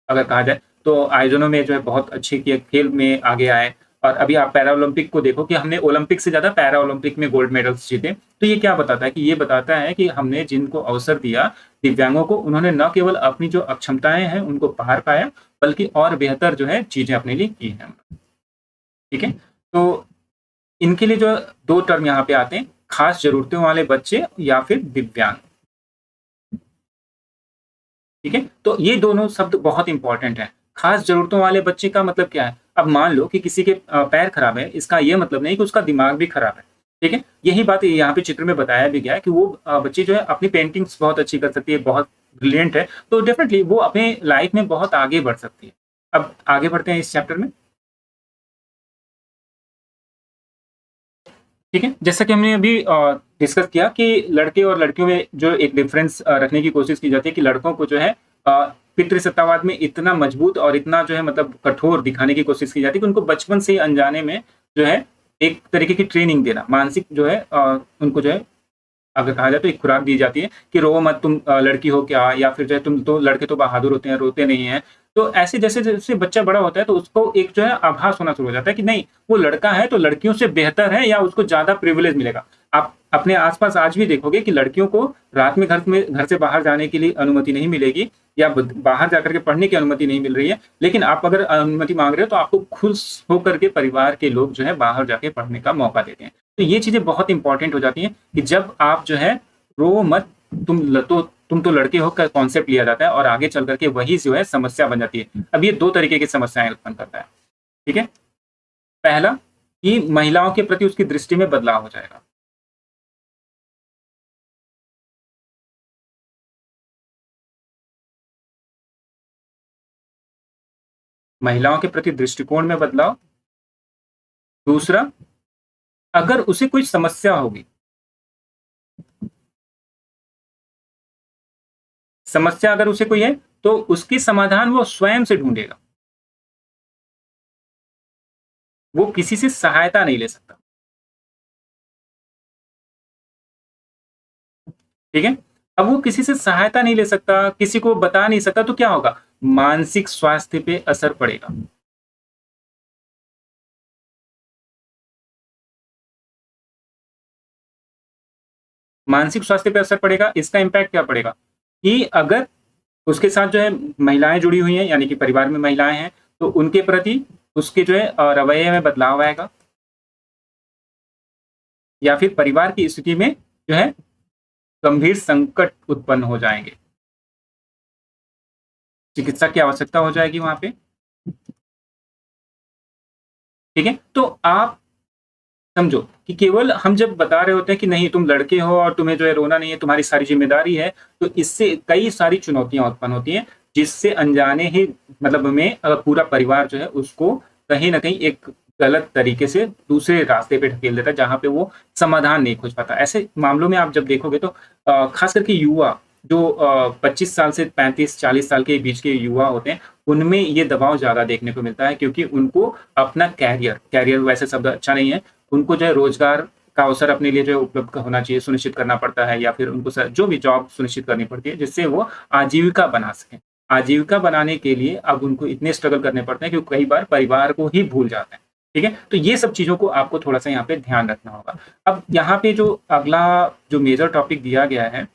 अगर कहा जाए तो आयोजनों में जो है बहुत अच्छे किए, खेल में आगे आए। और अभी आप पैरा ओलंपिक को देखो कि हमने ओलंपिक से ज़्यादा पैरा ओलंपिक में गोल्ड मेडल्स जीते। तो ये क्या बताता है कि ये बताता है कि हमने जिनको अवसर दिया दिव्यांगों को, उन्होंने न केवल अपनी जो अक्षमताएँ हैं उनको पार पाया, बल्कि और बेहतर जो है चीज़ें अपने लिए की हैं। ठीक है? तो इनके लिए जो 2 टर्म यहाँ पे आते हैं, खास ज़रूरतों वाले बच्चे या फिर दिव्यांग। ठीक है? तो ये दोनों शब्द बहुत इम्पोर्टेंट हैं। खास ज़रूरतों वाले बच्चे का मतलब क्या है? अब मान लो कि किसी के पैर खराब है, इसका ये मतलब नहीं कि उसका दिमाग भी खराब है। ठीक है? यही बात यहाँ पे चित्र में बताया भी गया है कि वो बच्ची जो है अपनी पेंटिंग्स बहुत अच्छी कर सकती है, बहुत ब्रिलियंट है, तो डेफ़िनिटली वो अपने लाइफ़ में बहुत आगे बढ़ सकती है। अब आगे बढ़ते हैं इस चैप्टर में। ठीक है? जैसा कि हमने अभी डिस्कस किया कि लड़के और लड़कियों में जो एक डिफ़रेंस रखने की कोशिश की जाती है कि लड़कों को जो है पितृसत्तावाद में इतना मजबूत और इतना जो है मतलब कठोर दिखाने की कोशिश की जाती है कि उनको बचपन से ही अनजाने में जो है एक तरीके की ट्रेनिंग देना, मानसिक जो है उनको जो है अगर कहा जाए तो एक खुराक दी जाती है कि रो मत, तुम लड़की हो क्या, या फिर जो है तुम तो लड़के तो बहादुर होते हैं, रोते नहीं हैं। तो ऐसे जैसे-जैसे बच्चा बड़ा होता है तो उसको एक जो है आभास होना शुरू हो जाता है कि नहीं, वो लड़का है तो लड़कियों से बेहतर है या उसको ज़्यादा प्रिविलेज मिलेगा। आप अपने आस-पास आज भी देखोगे कि लड़कियों को रात में घर से बाहर जाने के लिए अनुमति नहीं मिलेगी, या बाहर जाकर के पढ़ने की अनुमति नहीं मिल रही है। लेकिन आप अगर अनुमति माँग रहे हो तो आपको खुश होकर के परिवार के लोग जो है बाहर जाके पढ़ने का मौका देते हैं। तो ये चीज़ें बहुत इम्पोर्टेंट हो जाती हैं कि जब आप जो है रो मत, तुम तो लड़के हो का कॉन्सेप्ट लिया जाता है और आगे चल करके वही जो है समस्या बन जाती है। अब ये 2 तरीके की समस्याएँ उत्पन्न करता है। ठीक है? पहला कि महिलाओं के प्रति उसकी दृष्टि में बदलाव हो जाएगा। महिलाओं के प्रति दृष्टिकोण में बदलाव। दूसरा, अगर उसे कोई समस्या होगी, समस्या अगर उसे कोई है, तो उसकी समाधान वो स्वयं से ढूँढेगा। वो किसी से सहायता नहीं ले सकता। ठीक है? अब वो किसी से सहायता नहीं ले सकता, किसी को बता नहीं सकता, तो क्या होगा? मानसिक स्वास्थ्य पे असर पड़ेगा। मानसिक स्वास्थ्य पे असर पड़ेगा, इसका इम्पैक्ट क्या पड़ेगा? कि अगर उसके साथ जो है महिलाएँ जुड़ी हुई हैं, यानी कि परिवार में महिलाएँ हैं, तो उनके प्रति उसके जो है रवैये में बदलाव आएगा, या फिर परिवार की स्थिति में जो है गंभीर संकट उत्पन्न हो जाएँगे। चिकित्सा की आवश्यकता हो जाएगी वहाँ पे। ठीक है? तो आप समझो कि केवल हम जब बता रहे होते हैं कि नहीं, तुम लड़के हो और तुम्हें जो है रोना नहीं है, तुम्हारी सारी ज़िम्मेदारी है, तो इससे कई सारी चुनौतियाँ उत्पन्न होती हैं, जिससे अनजाने ही मतलब में पूरा परिवार जो है उसको कहीं न कहीं एक गलत तरीके से दूसरे रास्ते पे ढकेल देता है, जहाँ पे वो समाधान नहीं खोज पाता। ऐसे मामलों में आप जब देखोगे तो ख़ास करके युवा जो 25 साल से 35-40 साल के बीच के युवा होते हैं, उनमें ये दबाव ज़्यादा देखने को मिलता है, क्योंकि उनको अपना कैरियर कैरियर वैसे शब्द अच्छा नहीं है, उनको जो है रोज़गार का अवसर अपने लिए जो है उपलब्ध होना चाहिए, सुनिश्चित करना पड़ता है, या फिर उनको जो भी जॉब सुनिश्चित करनी पड़ती है जिससे वो आजीविका बना सकें। आजीविका बनाने के लिए अब उनको इतने स्ट्रगल करने पड़ते हैं कि कई बार परिवार को ही भूल जाते हैं। ठीक है? तो ये सब चीज़ों को आपको थोड़ा-सा यहाँ पे ध्यान रखना होगा। अब यहाँ पे जो अगला जो मेजर टॉपिक दिया गया है,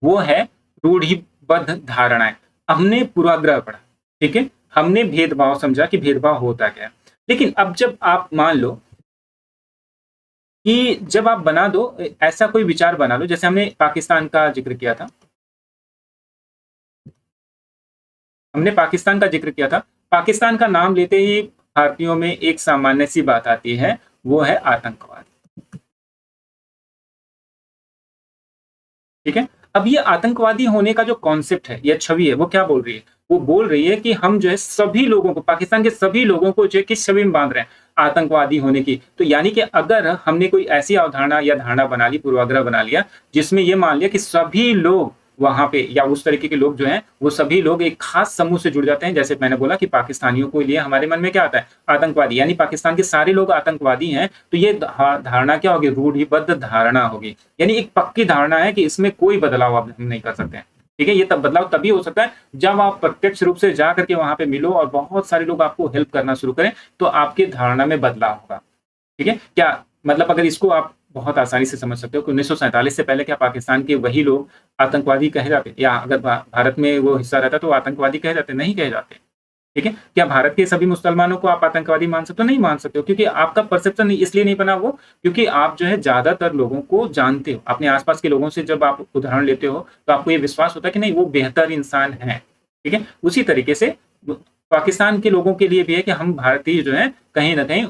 वो है रूढ़िबद्ध धारणाएँ। हमने पूर्वाग्रह पढ़ा, ठीक है? हमने भेदभाव समझा कि भेदभाव होता क्या है। लेकिन अब जब आप मान लो कि जब आप बना दो ऐसा कोई विचार बना लो, जैसे हमने पाकिस्तान का ज़िक्र किया था। हमने पाकिस्तान का ज़िक्र किया था। पाकिस्तान का नाम लेते ही भारतीयों में एक सामान्य-सी बात आती है, वो है आतंकवाद। ठीक है? अब ये आतंकवादी होने का जो कॉन्सेप्ट है या छवि है, वो क्या बोल रही है? वो बोल रही है कि हम जो है सभी लोगों को, पाकिस्तान के सभी लोगों को जो है किस छवि में बाँध रहे हैं? आतंकवादी होने की। तो यानी कि अगर हमने कोई ऐसी अवधारणा या धारणा बना ली, पूर्वाग्रह बना लिया, जिसमें ये मान लिया कि सभी लोग वहाँ पे या उस तरीके के लोग जो हैं, वो सभी लोग एक खास समूह से जुड़ जाते हैं। जैसे मैंने बोला कि पाकिस्तानियों को लिए हमारे मन में क्या आता है? आतंकवादी, यानी पाकिस्तान के सारे लोग आतंकवादी हैं, तो ये धारणा क्या होगी? रूढ़िबद्ध धारणा होगी। यानी एक पक्की धारणा है कि इसमें कोई बदलाव अब हम नहीं कर सकते हैं। ठीक है? ये तब बदलाव तभी हो सकता है जब आप प्रत्यक्ष रूप से जा करके वहाँ पे मिलो और बहुत सारे लोग आपको हेल्प करना शुरू करें, तो आपकी धारणा में बदलाव होगा। ठीक है? क्या मतलब अगर इसको आप बहुत आसानी से समझ सकते हो कि 1947 से पहले क्या पाकिस्तान के वही लोग आतंकवादी कहे जाते? या अगर भारत में वो हिस्सा रहता तो आतंकवादी कहे जाते? नहीं कहे जाते। ठीक है? क्या भारत के सभी मुसलमानों को आप आतंकवादी मान सकते हो? नहीं मान सकते हो, क्योंकि आपका परसेप्शन इसलिए नहीं बना वो, क्योंकि आप जो है ज़्यादातर लोगों को जानते हो। अपने आस-पास के लोगों से जब आप उदाहरण लेते हो, तो आपको ये विश्वास होता है कि नहीं, वो बेहतर इंसान हैं। ठीक है? उसी तरीके से पाकिस्तान के लोगों के लिए भी है कि हम भारतीय जो हैं, कहीं न कहीं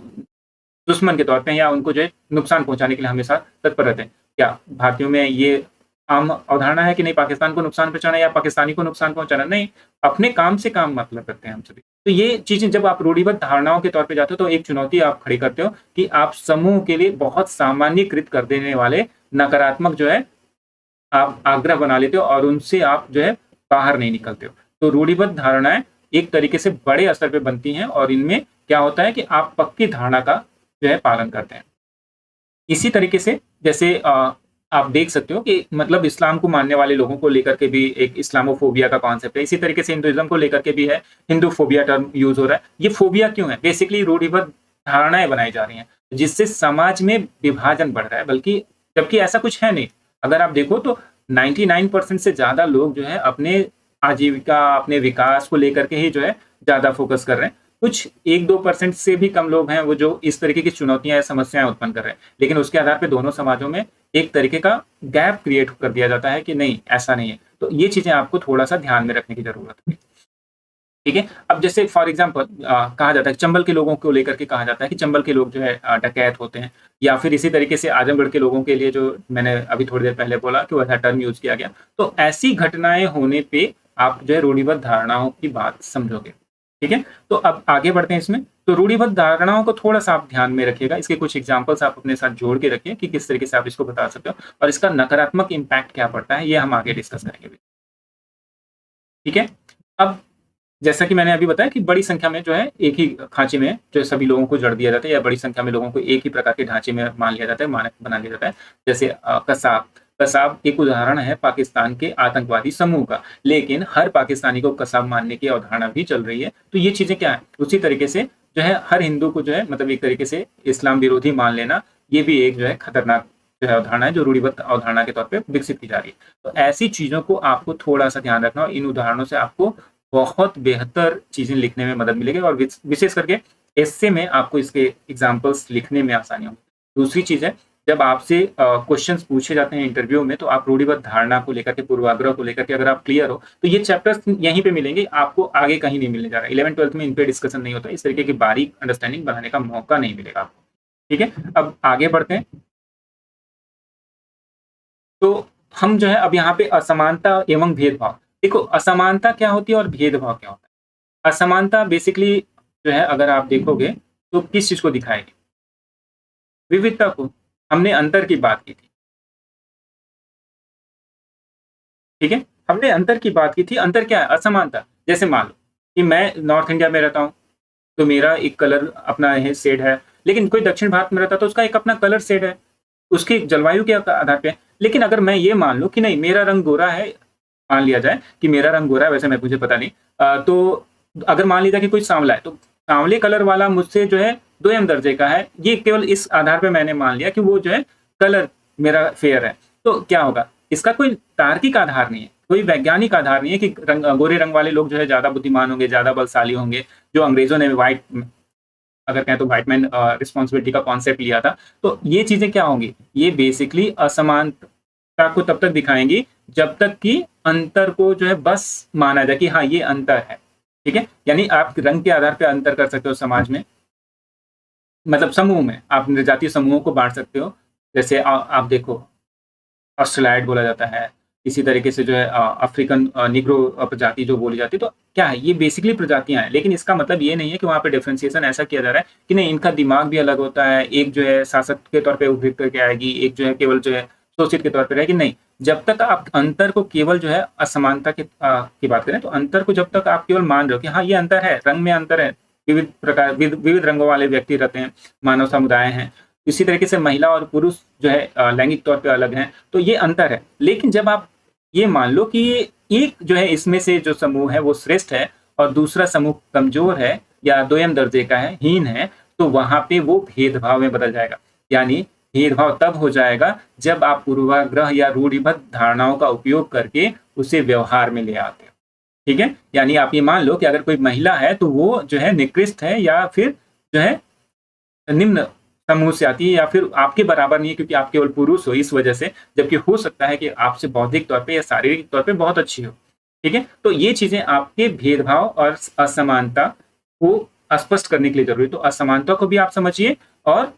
दुश्मन के तौर पे या उनको जो है नुकसान पहुँचाने के लिए हमेशा तत्पर रहते हैं। क्या भारतीयों में ये आम अवधारणा है कि नहीं, पाकिस्तान को नुकसान पहुँचाना या पाकिस्तानी को नुकसान पहुँचाना? नहीं, अपने काम से काम मतलब रखते हैं हम सभी। तो ये चीज़ें जब आप रूढ़िबद्ध धारणाओं के तौर पे जाते हो, तो एक चुनौती आप खड़ी करते हो कि आप समूह के लिए बहुत सामान्यीकृत कर देने वाले नकारात्मक जो है आप आग्रह बना लेते हो और उनसे आप जो है बाहर नहीं निकलते हो। तो रूढ़िबद्ध धारणाएँ एक तरीके से बड़े स्तर पे बनती हैं और इनमें क्या होता है कि आप पक्की धारणा का जो है पालन करते हैं। इसी तरीके से जैसे आप देख सकते हो कि मतलब इस्लाम को मानने वाले लोगों को लेकर के भी एक इस्लामोफोबिया का कॉन्सेप्ट है। इसी तरीके से हिंदुइज़्म को लेकर के भी है, हिंदूफोबिया टर्म यूज़ हो रहा है। ये फोबिया क्यों है? बेसिकली रूढ़िबद्ध धारणाएँ बनाई जा रही हैं, जिससे समाज में विभाजन बढ़ रहा है, बल्कि जबकि ऐसा कुछ है नहीं। अगर आप देखो तो 99% से ज़्यादा लोग जो है अपने आजीविका, अपने विकास को लेकर के ही जो है ज़्यादा फ़ोकस कर रहे हैं। कुछ 1-2% से भी कम लोग हैं वो जो इस तरीके की चुनौतियाँ या समस्याएँ उत्पन्न कर रहे हैं। लेकिन उसके आधार पे दोनों समाजों में एक तरीके का गैप क्रिएट कर दिया जाता है कि नहीं, ऐसा नहीं है। तो ये चीज़ें आपको थोड़ा-सा ध्यान में रखने की ज़रूरत है। ठीक है? अब जैसे फॉर एग्ज़ाम्पल कहा जाता है, चंबल के लोगों को लेकर के कहा जाता है कि चंबल के लोग जो है डकैत होते हैं, या फिर इसी तरीके से आजमगढ़ के लोगों के लिए जो मैंने अभी थोड़ी देर पहले बोला कि वैसा टर्म यूज़ किया गया। तो ऐसी घटनाएँ होने पे आप जो है रूढ़िबद्ध धारणाओं की बात समझोगे। ठीक है? तो अब आगे बढ़ते हैं इसमें। तो रूढ़िबद्ध धारणाओं को थोड़ा-सा आप ध्यान में रखिएगा। इसके कुछ एग्ज़ाम्पल्स आप अपने साथ जोड़ के रखिए कि किस तरीके से आप इसको बता सकते हो और इसका नकारात्मक इम्पैक्ट क्या पड़ता है, ये हम आगे डिस्कस करेंगे। ठीक है? अब जैसा कि मैंने अभी बताया कि बड़ी संख्या में जो है एक ही खाँचे में जो सभी लोगों को जड़ दिया जाता है, या बड़ी संख्या में लोगों को एक ही प्रकार के ढाँचे में मान लिया जाता है, मानक बना लिया जाता है। जैसे कसाब। कसाब एक उदाहरण है पाकिस्तान के आतंकवादी समूह का, लेकिन हर पाकिस्तानी को कसाब मानने की अवधारणा भी चल रही है। तो ये चीज़ें क्या हैं? उसी तरीके से जो है हर हिंदू को जो है मतलब एक तरीके से इस्लाम विरोधी मान लेना, ये भी एक जो है खतरनाक जो है अवधारणा है, जो रूढ़िबद्ध अवधारणा के तौर पे विकसित की जा रही है। तो ऐसी चीज़ों को आपको थोड़ा-सा ध्यान रखना और इन उदाहरणों से आपको बहुत बेहतर चीज़ें लिखने में मदद मिलेगी और विशेष करके एस्से में आपको इसके एग्ज़ाम्पल्स लिखने में आसानी होगी। दूसरी चीज़ है, जब आपसे क्वेश्चन्स पूछे जाते हैं इंटरव्यू में, तो आप रूढ़िबद्ध धारणा को लेकर के, पूर्वाग्रह को लेकर के अगर आप क्लियर हो, तो ये चैप्टर्स यहीं पे मिलेंगे, आपको आगे कहीं नहीं मिलने जा रहा है। 11th-12th में इन पे डिस्कशन नहीं होता, इस तरीके की बारीक अंडरस्टैंडिंग बनाने का मौका नहीं मिलेगा आपको। ठीक है? अब आगे बढ़ते हैं। तो हम जो है अब यहाँ पे असमानता एवं भेदभाव। देखो, असमानता क्या होती है और भेदभाव क्या होता है? असमानता बेसिकली जो है अगर आप देखोगे तो किस चीज़ को दिखाएगी? विविधता को। हमने अंतर की बात की थी, ठीक है? हमने अंतर की बात की थी, अंतर क्या है? असमानता। जैसे मान लो कि मैं नॉर्थ इंडिया में रहता हूँ, तो मेरा एक कलर अपना है शेड है, लेकिन कोई दक्षिण भारत में रहता है तो उसका एक अपना कलर शेड है। उसकी जलवायु के आधार पे। लेकिन अगर मैं ये मान लूँ कि नहीं मेरा रंग गोरा है, मान लिया जाए कि मेरा रंग गोरा है, वैसे मुझे पता नहीं, तो अगर मान लीजिए कि कोई सांवला है, तो सांवले कलर वाला मुझसे जो है 2m दर्जे का है, ये केवल इस आधार पे मैंने मान लिया कि वो जो है कलर मेरा फेयर है। तो क्या होगा? इसका कोई तार्किक आधार नहीं है, कोई वैज्ञानिक आधार नहीं है कि गोरे रंग वाले लोग जो है ज़्यादा बुद्धिमान होंगे, ज़्यादा बलशाली होंगे। जो अंग्रेज़ों ने व्हाइट, अगर कहें तो व्हाइट मैन रिस्पॉन्सिबिलिटी का कॉन्सेप्ट लिया था। तो ये चीज़ें क्या होंगी? ये बेसिकली असमानता को तब तक दिखाएँगी जब तक कि अंतर को जो है बस माना जाए कि हाँ, ये अंतर है। ठीक है? यानी आप रंग के आधार पे अंतर कर सकते हो समाज में, मतलब समूह में, आप जातीय समूहों को बाँट सकते हो। जैसे आप देखो, ऑस्ट्रेलाइड बोला जाता है, इसी तरीके से जो है अफ्रीकन निग्रो प्रजाति जो बोली जाती है। तो क्या है? ये बेसिकली प्रजातियाँ हैं, लेकिन इसका मतलब ये नहीं है कि वहाँ पे डिफरेंशिएशन ऐसा किया जा रहा है कि नहीं, इनका दिमाग भी अलग होता है, एक जो है शासक के तौर पे उभर करके आएगी, एक जो है केवल जो है शोषित के तौर पे रहेगी। नहीं, जब तक आप अंतर को केवल जो है असमानता की बात करें, तो अंतर को जब तक आप केवल मान रहे हो कि हाँ, ये अंतर है, रंग में अंतर है, विविध रंगों वाले व्यक्ति रहते हैं, मानव समुदाय हैं। इसी तरीके से महिला और पुरुष जो है लैंगिक तौर पे अलग हैं, तो ये अंतर है। लेकिन जब आप ये मान लो कि एक जो है इसमें से जो समूह है वो श्रेष्ठ है और दूसरा समूह कमजोर है या 2m दर्जे का है, हीन है, तो वहां पे वो भेदभाव में बदल जाएगा। यानी भेदभाव तब हो जाएगा जब आप पूर्वाग्रह या रूढ़िबद्ध धारणाओं का उपयोग करके उसे व्यवहार में ले आते हो। ठीक है? यानी आप ये मान लो कि अगर कोई महिला है तो वो जो है निकृष्ट है या फिर जो है निम्न समूह से आती है या फिर आपके बराबर नहीं है क्योंकि आप केवल पुरुष हो इस वजह से, जबकि हो सकता है कि आपसे बौद्धिक तौर पे या शारीरिक तौर पे बहुत अच्छी हो। ठीक है? तो ये चीज़ें आपके भेदभाव और असमानता को स्पष्ट करने के लिए ज़रूरी है। तो असमानता को भी आप समझिए और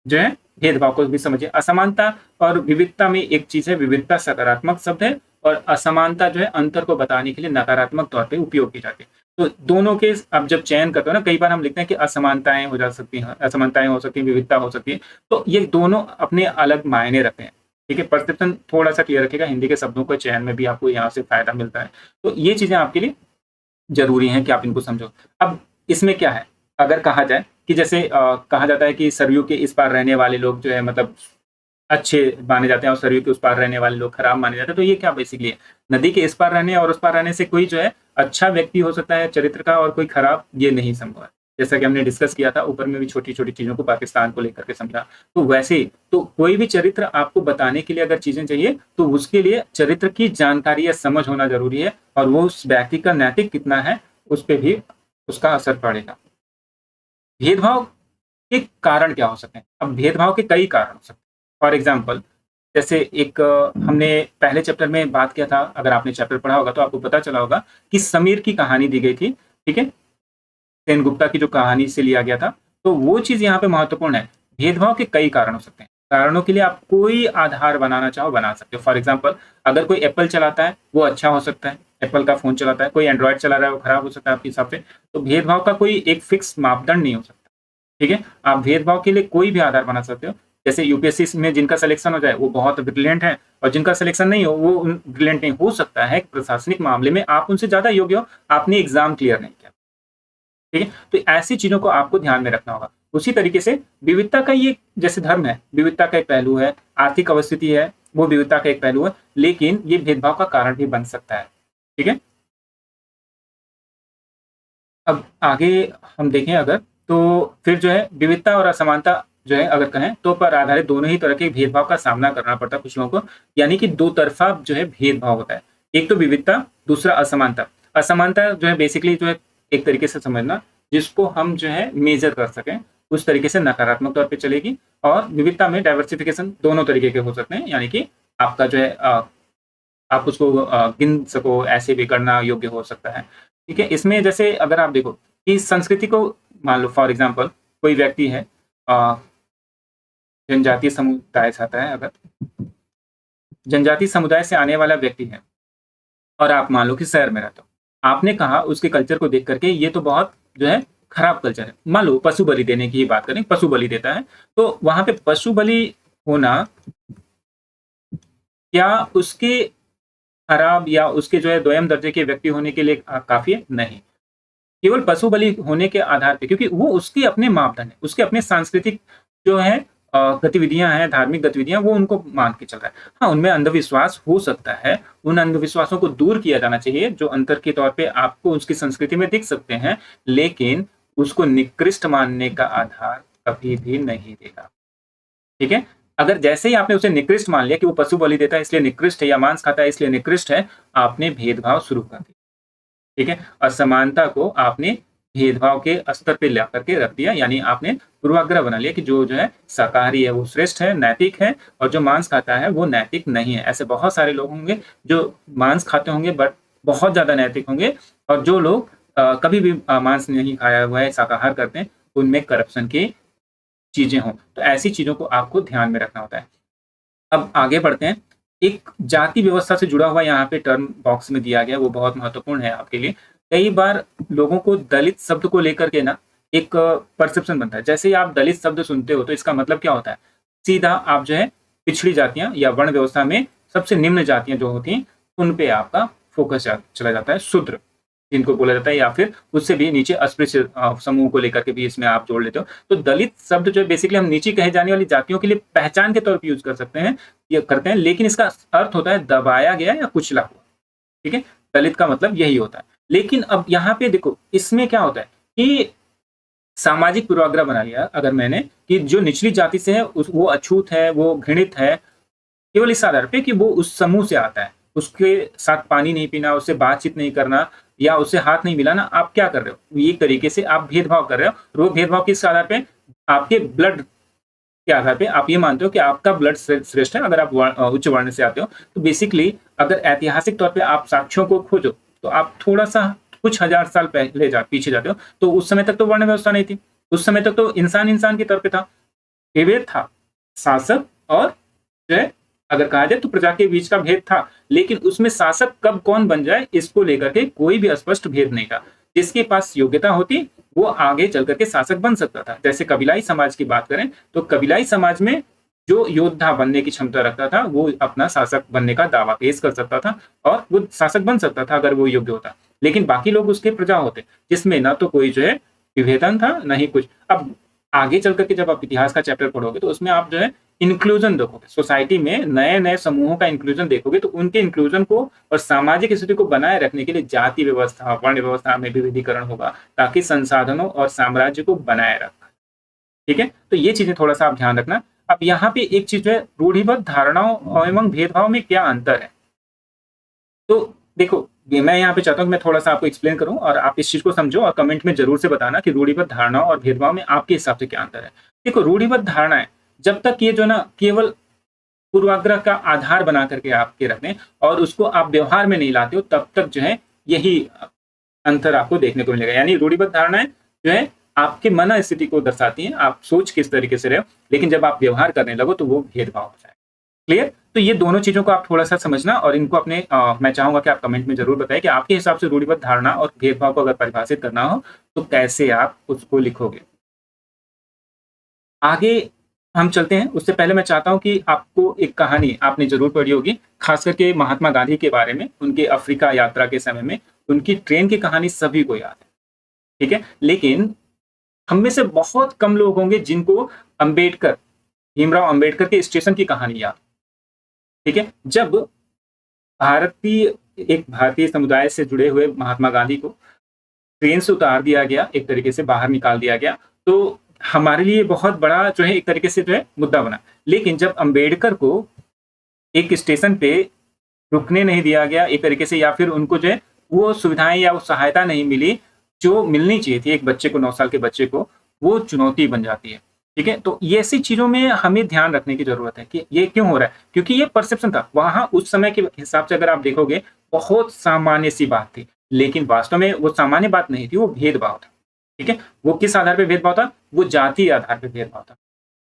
जो है भेदभाव को भी समझिए। असमानता और विविधता में एक चीज़ है, विविधता सकारात्मक शब्द है और असमानता जो है अंतर को बताने के लिए नकारात्मक तौर पे उपयोग की जाती है। तो दोनों के आप जब चयन करते हो ना, कई बार हम लिखते हैं कि असमानताएँ हो जा सकती हैं, असमानताएँ हो सकती हैं, विविधता हो सकती है। तो ये दोनों अपने अलग मायने रखते हैं। ठीक है? परसेप्शन थोड़ा-सा क्लियर रखिएगा, हिंदी के शब्दों के चयन में भी आपको यहाँ से फ़ायदा मिलता है। तो ये चीज़ें आपके लिए ज़रूरी हैं कि आप इनको समझो। अब इसमें क्या है, अगर कहा जाए कि जैसे कहा जाता है कि सरयू के इस पार रहने वाले लोग जो है मतलब अच्छे माने जाते हैं और सरयू के उस पार रहने वाले लोग खराब माने जाते हैं। तो ये क्या बेसिकली है? नदी के इस पार रहने और उस पार रहने से कोई जो है अच्छा व्यक्ति हो सकता है चरित्र का और कोई खराब, ये नहीं संभव है। जैसा कि हमने डिस्कस किया था, ऊपर में भी छोटी-छोटी चीज़ों को पाकिस्तान को लेकर के समझा। तो वैसे ही तो कोई भी चरित्र आपको बताने के लिए अगर चीज़ें चाहिए, तो उसके लिए चरित्र की जानकारी या समझ होना ज़रूरी है और वो उस व्यक्ति का नैतिक कितना है, उस पे भी उसका असर पड़ेगा। भेदभाव के कारण क्या हो सकते हैं? अब भेदभाव के कई कारण हो सकते हैं। फॉर एग्ज़ाम्पल, जैसे एक हमने पहले चैप्टर में बात किया था, अगर आपने चैप्टर पढ़ा होगा तो आपको पता चला होगा कि समीर की कहानी दी गई थी, ठीक है? सेनगुप्ता की जो कहानी से लिया गया था, तो वो चीज़ यहाँ पे महत्वपूर्ण है। भेदभाव के कई कारण हो सकते हैं। कारणों के लिए आप कोई आधार बनाना चाहो, बना सकते हो। फॉर एग्ज़ाम्पल, अगर कोई एप्पल चलाता है, वो अच्छा हो सकता है, एप्पल का फ़ोन चलाता है, कोई एंड्रॉयड चला रहा है, वो खराब हो सकता है आपके हिसाब से। तो भेदभाव का कोई एक फिक्स मापदंड नहीं हो सकता। ठीक है? आप भेदभाव के लिए कोई भी आधार बना सकते हो। जैसे यूपीएससी में जिनका सिलेक्शन हो जाए वो बहुत ब्रिलियंट हैं और जिनका सिलेक्शन नहीं हो वो ब्रिलियंट नहीं हो सकता है। प्रशासनिक मामले में आप उनसे ज़्यादा योग्य हो, आपने एग्ज़ाम क्लियर नहीं किया। ठीक है? तो ऐसी चीज़ों को आपको ध्यान में रखना होगा। उसी तरीके से विविधता का ये जैसे धर्म है, विविधता का एक पहलू है, आर्थिक अवस्थिति है, वो विविधता का एक पहलू है, लेकिन ये भेदभाव का कारण भी बन सकता है। ठीक है? अब आगे हम देखें अगर, तो फिर जो है विविधता और असमानता जो है अगर कहें तो पर आधारित दोनों ही तरह के भेदभाव का सामना करना पड़ता है कुछ लोगों को। यानी कि दो तरफ़ा जो है भेदभाव होता है। एक तो विविधता, दूसरा असमानता। असमानता जो है बेसिकली जो है एक तरीके से समझना जिसको हम जो है मेज़र कर सकें, उस तरीके से नकारात्मक तौर पे चलेगी और विविधता में डाइवर्सिफ़िकेशन दोनों तरीके के हो सकते हैं। यानी कि आपका जो है आप उसको गिन सको, ऐसे भी करना योग्य हो सकता है। ठीक है? इसमें जैसे अगर आप देखो कि संस्कृति को मान लो फॉर एग्ज़ाम्पल कोई व्यक्ति है अ, जनजातीय समुदाय से आता है अगर, जनजातीय समुदाय से आने वाला व्यक्ति है और आप मान लो कि शहर में रहते हो। आपने कहा उसके कल्चर को देख कर के ये तो बहुत जो है खराब कल्चर है। मान लो पशु बलि देने की ही बात करें, पशु बलि देता है, तो वहाँ पे पशु बलि होना क्या उसके खराब या उसके जो है दोयम दर्जे के व्यक्ति होने के लिए काफ़ी है? नहीं। केवल पशु बलि होने के आधार पे, क्योंकि वो उसके अपने मापदंड है, उसके अपने सांस्कृतिक जो है गतिविधियां हैं, धार्मिक गतिविधियां, वो उनको मान के चल रहा है। हाँ, उनमें अंधविश्वास हो सकता है, उन अंधविश्वासों को दूर किया जाना चाहिए जो अंतर के तौर पे आपको उसकी संस्कृति में दिख सकते हैं, लेकिन उसको निकृष्ट मानने का आधार कभी भी नहीं देगा। ठीक है? अगर जैसे ही आपने उसे निकृष्ट मान लिया कि वो पशु बलि देता है इसलिए निकृष्ट है, या मांस खाता है इसलिए निकृष्ट है, आपने भेदभाव शुरू कर दिया। ठीक है? असमानता को आपने भेदभाव के स्तर पे ला करके रख दिया, यानी आपने पूर्वाग्रह बना लिया कि जो है शाकाहारी है वो श्रेष्ठ है, नैतिक है, और जो मांस खाता है वो नैतिक नहीं है। ऐसे बहुत सारे लोग होंगे जो मांस खाते होंगे बट बहुत ज्यादा नैतिक होंगे, और जो लोग कभी भी मांस नहीं खाया हुआ है, शाकाहार करते हैं, उनमें करप्शन की चीजें हों। तो ऐसी चीजों को आपको ध्यान में रखना होता है। अब आगे बढ़ते हैं। एक जाति व्यवस्था से जुड़ा हुआ यहाँ पे टर्म बॉक्स में दिया गया, वो बहुत महत्वपूर्ण है आपके लिए। कई बार लोगों को दलित शब्द को लेकर के ना एक परसेप्शन बनता है। जैसे ही आप दलित शब्द सुनते हो तो इसका मतलब क्या होता है? सीधा आप जो है पिछड़ी जातियां या वर्ण व्यवस्था में सबसे निम्न जातियां जो होती हैं उन पे आपका फोकस चला जाता है। शूद्र जिनको बोला जाता है, या फिर उससे भी नीचे अस्पृश्य समूह को लेकर के भी इसमें आप जोड़ लेते हो। तो दलित शब्द जो है बेसिकली हम नीचे कहे जाने वाली जातियों के लिए पहचान के तौर पर यूज कर सकते हैं, ये करते हैं, लेकिन इसका अर्थ होता है दबाया गया या कुचला हुआ। ठीक है? दलित का मतलब यही होता है। लेकिन अब यहाँ पे देखो इसमें क्या होता है कि सामाजिक पूर्वाग्रह बना लिया अगर मैंने कि जो निचली जाति से है वो अछूत है, वो घृणित है, केवल इस आधार पे कि वो उस समूह से आता है, उसके साथ पानी नहीं पीना, उससे बातचीत नहीं करना, या उससे हाथ नहीं मिलाना, आप क्या कर रहे हो? एक तरीके से आप भेदभाव कर रहे हो। और वो भेदभाव किस आधार पे? आपके ब्लड के आधार पे आप ये मानते हो कि आपका ब्लड श्रेष्ठ है अगर आप उच्च वर्ण से आते हो। तो बेसिकली अगर ऐतिहासिक तौर पे आप साक्ष्यों को खोजो तो आप थोड़ा सा कुछ हजार साल पहले पीछे जाते हो, तो उस समय तक तो वर्ण व्यवस्था नहीं थी। उस समय तक तो इंसान इंसान के तौर पे था, विभेद था, शासक और जो है अगर कहा जाए तो प्रजा के बीच का भेद था। लेकिन उसमें शासक कब कौन बन जाए इसको लेकर के कोई भी स्पष्ट भेद नहीं था। जिसके पास योग्यता होती वो आगे चल करके शासक बन सकता था। जैसे कबीलाई समाज की बात करें तो कबीलाई समाज में जो योद्धा बनने की क्षमता रखता था वो अपना शासक बनने का दावा पेश कर सकता था, और वो शासक बन सकता था अगर वो योग्य होता। लेकिन बाकी लोग उसके प्रजा होते, जिसमें ना तो कोई जो है विभेदन था, ना ही कुछ। अब आगे चल करके जब आप इतिहास का चैप्टर पढ़ोगे तो उसमें आप जो है इंक्लूजन देखोगे, सोसाइटी में नए नए समूहों का इंक्लूजन देखोगे, तो उनके इंक्लूजन को और सामाजिक स्थिति को बनाए रखने के लिए जाति व्यवस्था, वर्ण व्यवस्था में भी विविधीकरण होगा, ताकि संसाधनों और साम्राज्य को बनाए रखा। ठीक है? तो ये चीजें थोड़ा सा आप ध्यान रखना। अब यहाँ पे एक चीज है, रूढ़िबद्ध धारणाओं एवं भेदभाव में क्या अंतर है। तो देखो मैं यहाँ पे चाहता हूँ कि मैं थोड़ा सा आपको एक्सप्लेन करूँ और आप इस चीज को समझो, और कमेंट में जरूर से बताना कि रूढ़िबद्ध धारणाओं और भेदभाव में आपके हिसाब से क्या अंतर है। देखो रूढ़िबद्ध धारणाएं जब तक ये जो ना केवल पूर्वाग्रह का आधार बना करके आपके रखते हैं और उसको आप व्यवहार में नहीं लाते हो, तब तक जो है यही अंतर आपको देखने को मिलेगा। यानी रूढ़िबद्ध धारणाएं जो है आपके मन स्थिति को दर्शाती हैं, आप सोच किस तरीके से रहे हो, लेकिन जब आप व्यवहार करने लगो तो वो भेदभाव हो जाए। क्लियर? तो ये दोनों चीजों को आप थोड़ा सा समझना, और इनको अपने मैं चाहूंगा कि आप कमेंट में जरूर बताएं कि आपके हिसाब से रूढ़िबद्ध धारणा और भेदभाव को अगर परिभाषित करना हो तो कैसे आप उसको लिखोगे। आगे हम चलते हैं, उससे पहले मैं चाहता हूं कि आपको एक कहानी आपने जरूर पढ़ी होगी, खास करके महात्मा गांधी के बारे में, उनके अफ्रीका यात्रा के समय में उनकी ट्रेन की कहानी सभी को याद है। ठीक है? लेकिन हम में से बहुत कम लोग होंगे जिनको अंबेडकर, भीमराव अंबेडकर के स्टेशन की कहानी याद। ठीक है? जब एक भारतीय समुदाय से जुड़े हुए महात्मा गांधी को ट्रेन से उतार दिया गया, एक तरीके से बाहर निकाल दिया गया, तो हमारे लिए बहुत बड़ा जो है एक तरीके से जो है मुद्दा बना। लेकिन जब अंबेडकर को एक स्टेशन पे रुकने नहीं दिया गया एक तरीके से, या फिर उनको जो है वो सुविधाएं या वो सहायता नहीं मिली जो मिलनी चाहिए थी एक बच्चे को, 9 साल के बच्चे को, वो चुनौती बन जाती है। ठीक है? तो ये ऐसी चीजों में हमें ध्यान रखने की जरूरत है कि ये क्यों हो रहा है, क्योंकि ये परसेप्शन था वहां उस समय के हिसाब से। अगर आप देखोगे बहुत सामान्य सी बात थी, लेकिन वास्तव में वो सामान्य बात नहीं थी, वो भेदभाव था। ठीक है? वो किस आधार पे भेदभाव था? वो जाति आधार पे भेदभाव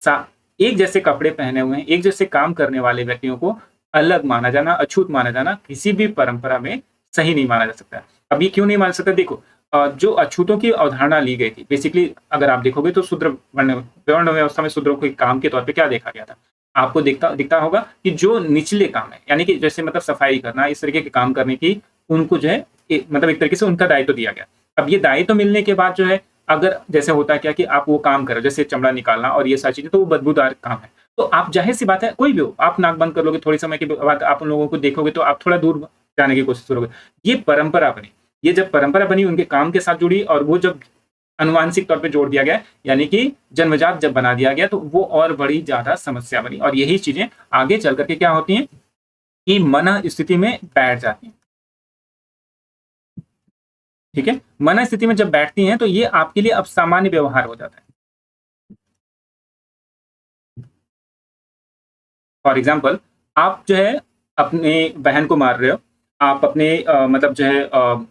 था। एक जैसे कपड़े पहने हुए, एक जैसे काम करने वाले व्यक्तियों को अलग माना जाना, अछूत माना जाना किसी भी परंपरा में सही नहीं माना जा सकता। अब ये क्यों नहीं मान सकता? देखो जो अछूतों की अवधारणा ली गई थी, बेसिकली अगर आप देखोगे तो शूद्र वर्ण व्यवस्था में शूद्रों को काम के तौर पे क्या देखा गया था, आपको दिखता होगा कि जो निचले काम है, यानी कि जैसे मतलब सफाई करना, इस तरीके के काम करने की उनको जो है मतलब एक तरीके से उनका दायित्व दिया गया। अब ये दायित्व मिलने के बाद जो है अगर जैसे होता है क्या कि आप वो काम कर रहे हो, जैसे चमड़ा निकालना और ये सारी चीज़ें, तो वो बदबूदार काम है। तो आप ज़ाहिर-सी बात है, कोई भी हो, आप नाक बंद कर लोगे, थोड़ी समय के बाद आप उन लोगों को देखोगे तो आप थोड़ा दूर जाने की कोशिश करोगे। ये परंपरा बनी। ये जब परंपरा बनी, उनके काम के साथ जुड़ी और वो जब आनुवांशिक तौर पे जोड़ दिया गया, यानी कि जन्मजात जब बना दिया गया, तो वो और बड़ी ज़्यादा समस्या बनी और यही चीज़ें आगे चल कर के क्या होती हैं कि मना स्थिति में बैठ जाती हैं। ठीक है? मना स्थिति में जब बैठती हैं, तो ये आपके लिए अब सामान्य व्यवहार हो जाता है। फॉर एग्ज़ाम्पल, आप जो है अपने बहन को मार रहे हो, आप अपने मतलब जो है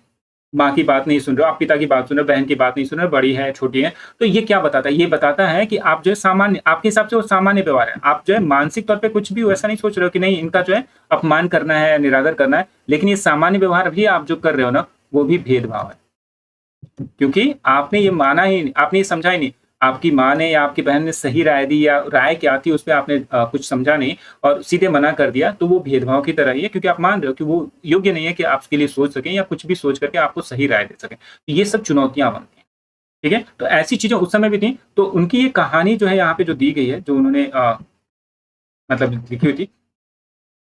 माँ की बात नहीं सुन रहे हो, आप पिता की बात सुन रहे हो, बहन की बात नहीं सुन रहे हो, बड़ी है, छोटी है, तो ये क्या बताता है? ये बताता है कि आप जो है सामान्य, आपके हिसाब से वो सामान्य व्यवहार है। आप जो है मानसिक तौर पे कुछ भी वैसा नहीं सोच रहे हो कि नहीं इनका जो है अपमान करना है, निरादर करना है, लेकिन ये सामान्य व्यवहार भी आप जो कर रहे हो ना, वो भी भेदभाव है। क्योंकि आपने ये माना ही नहीं, आपने ये समझा ही नहीं। आपकी माँ ने या आपकी बहन ने सही राय दी या राय क्या थी उसपे आपने कुछ समझा नहीं और सीधे मना कर दिया, तो वो भेदभाव की तरह ही है क्योंकि आप मान रहे हो कि वो योग्य नहीं है कि आप उसके लिए सोच सकें या कुछ भी सोच करके आपको सही राय दे सकें। तो ये सब चुनौतियाँ बनती हैं, ठीक है? तो ऐसी चीज़ें उस समय भी थी, तो उनकी ये कहानी जो है यहाँ पे जो दी गई है, जो उन्होंने मतलब लिखी हुई थी,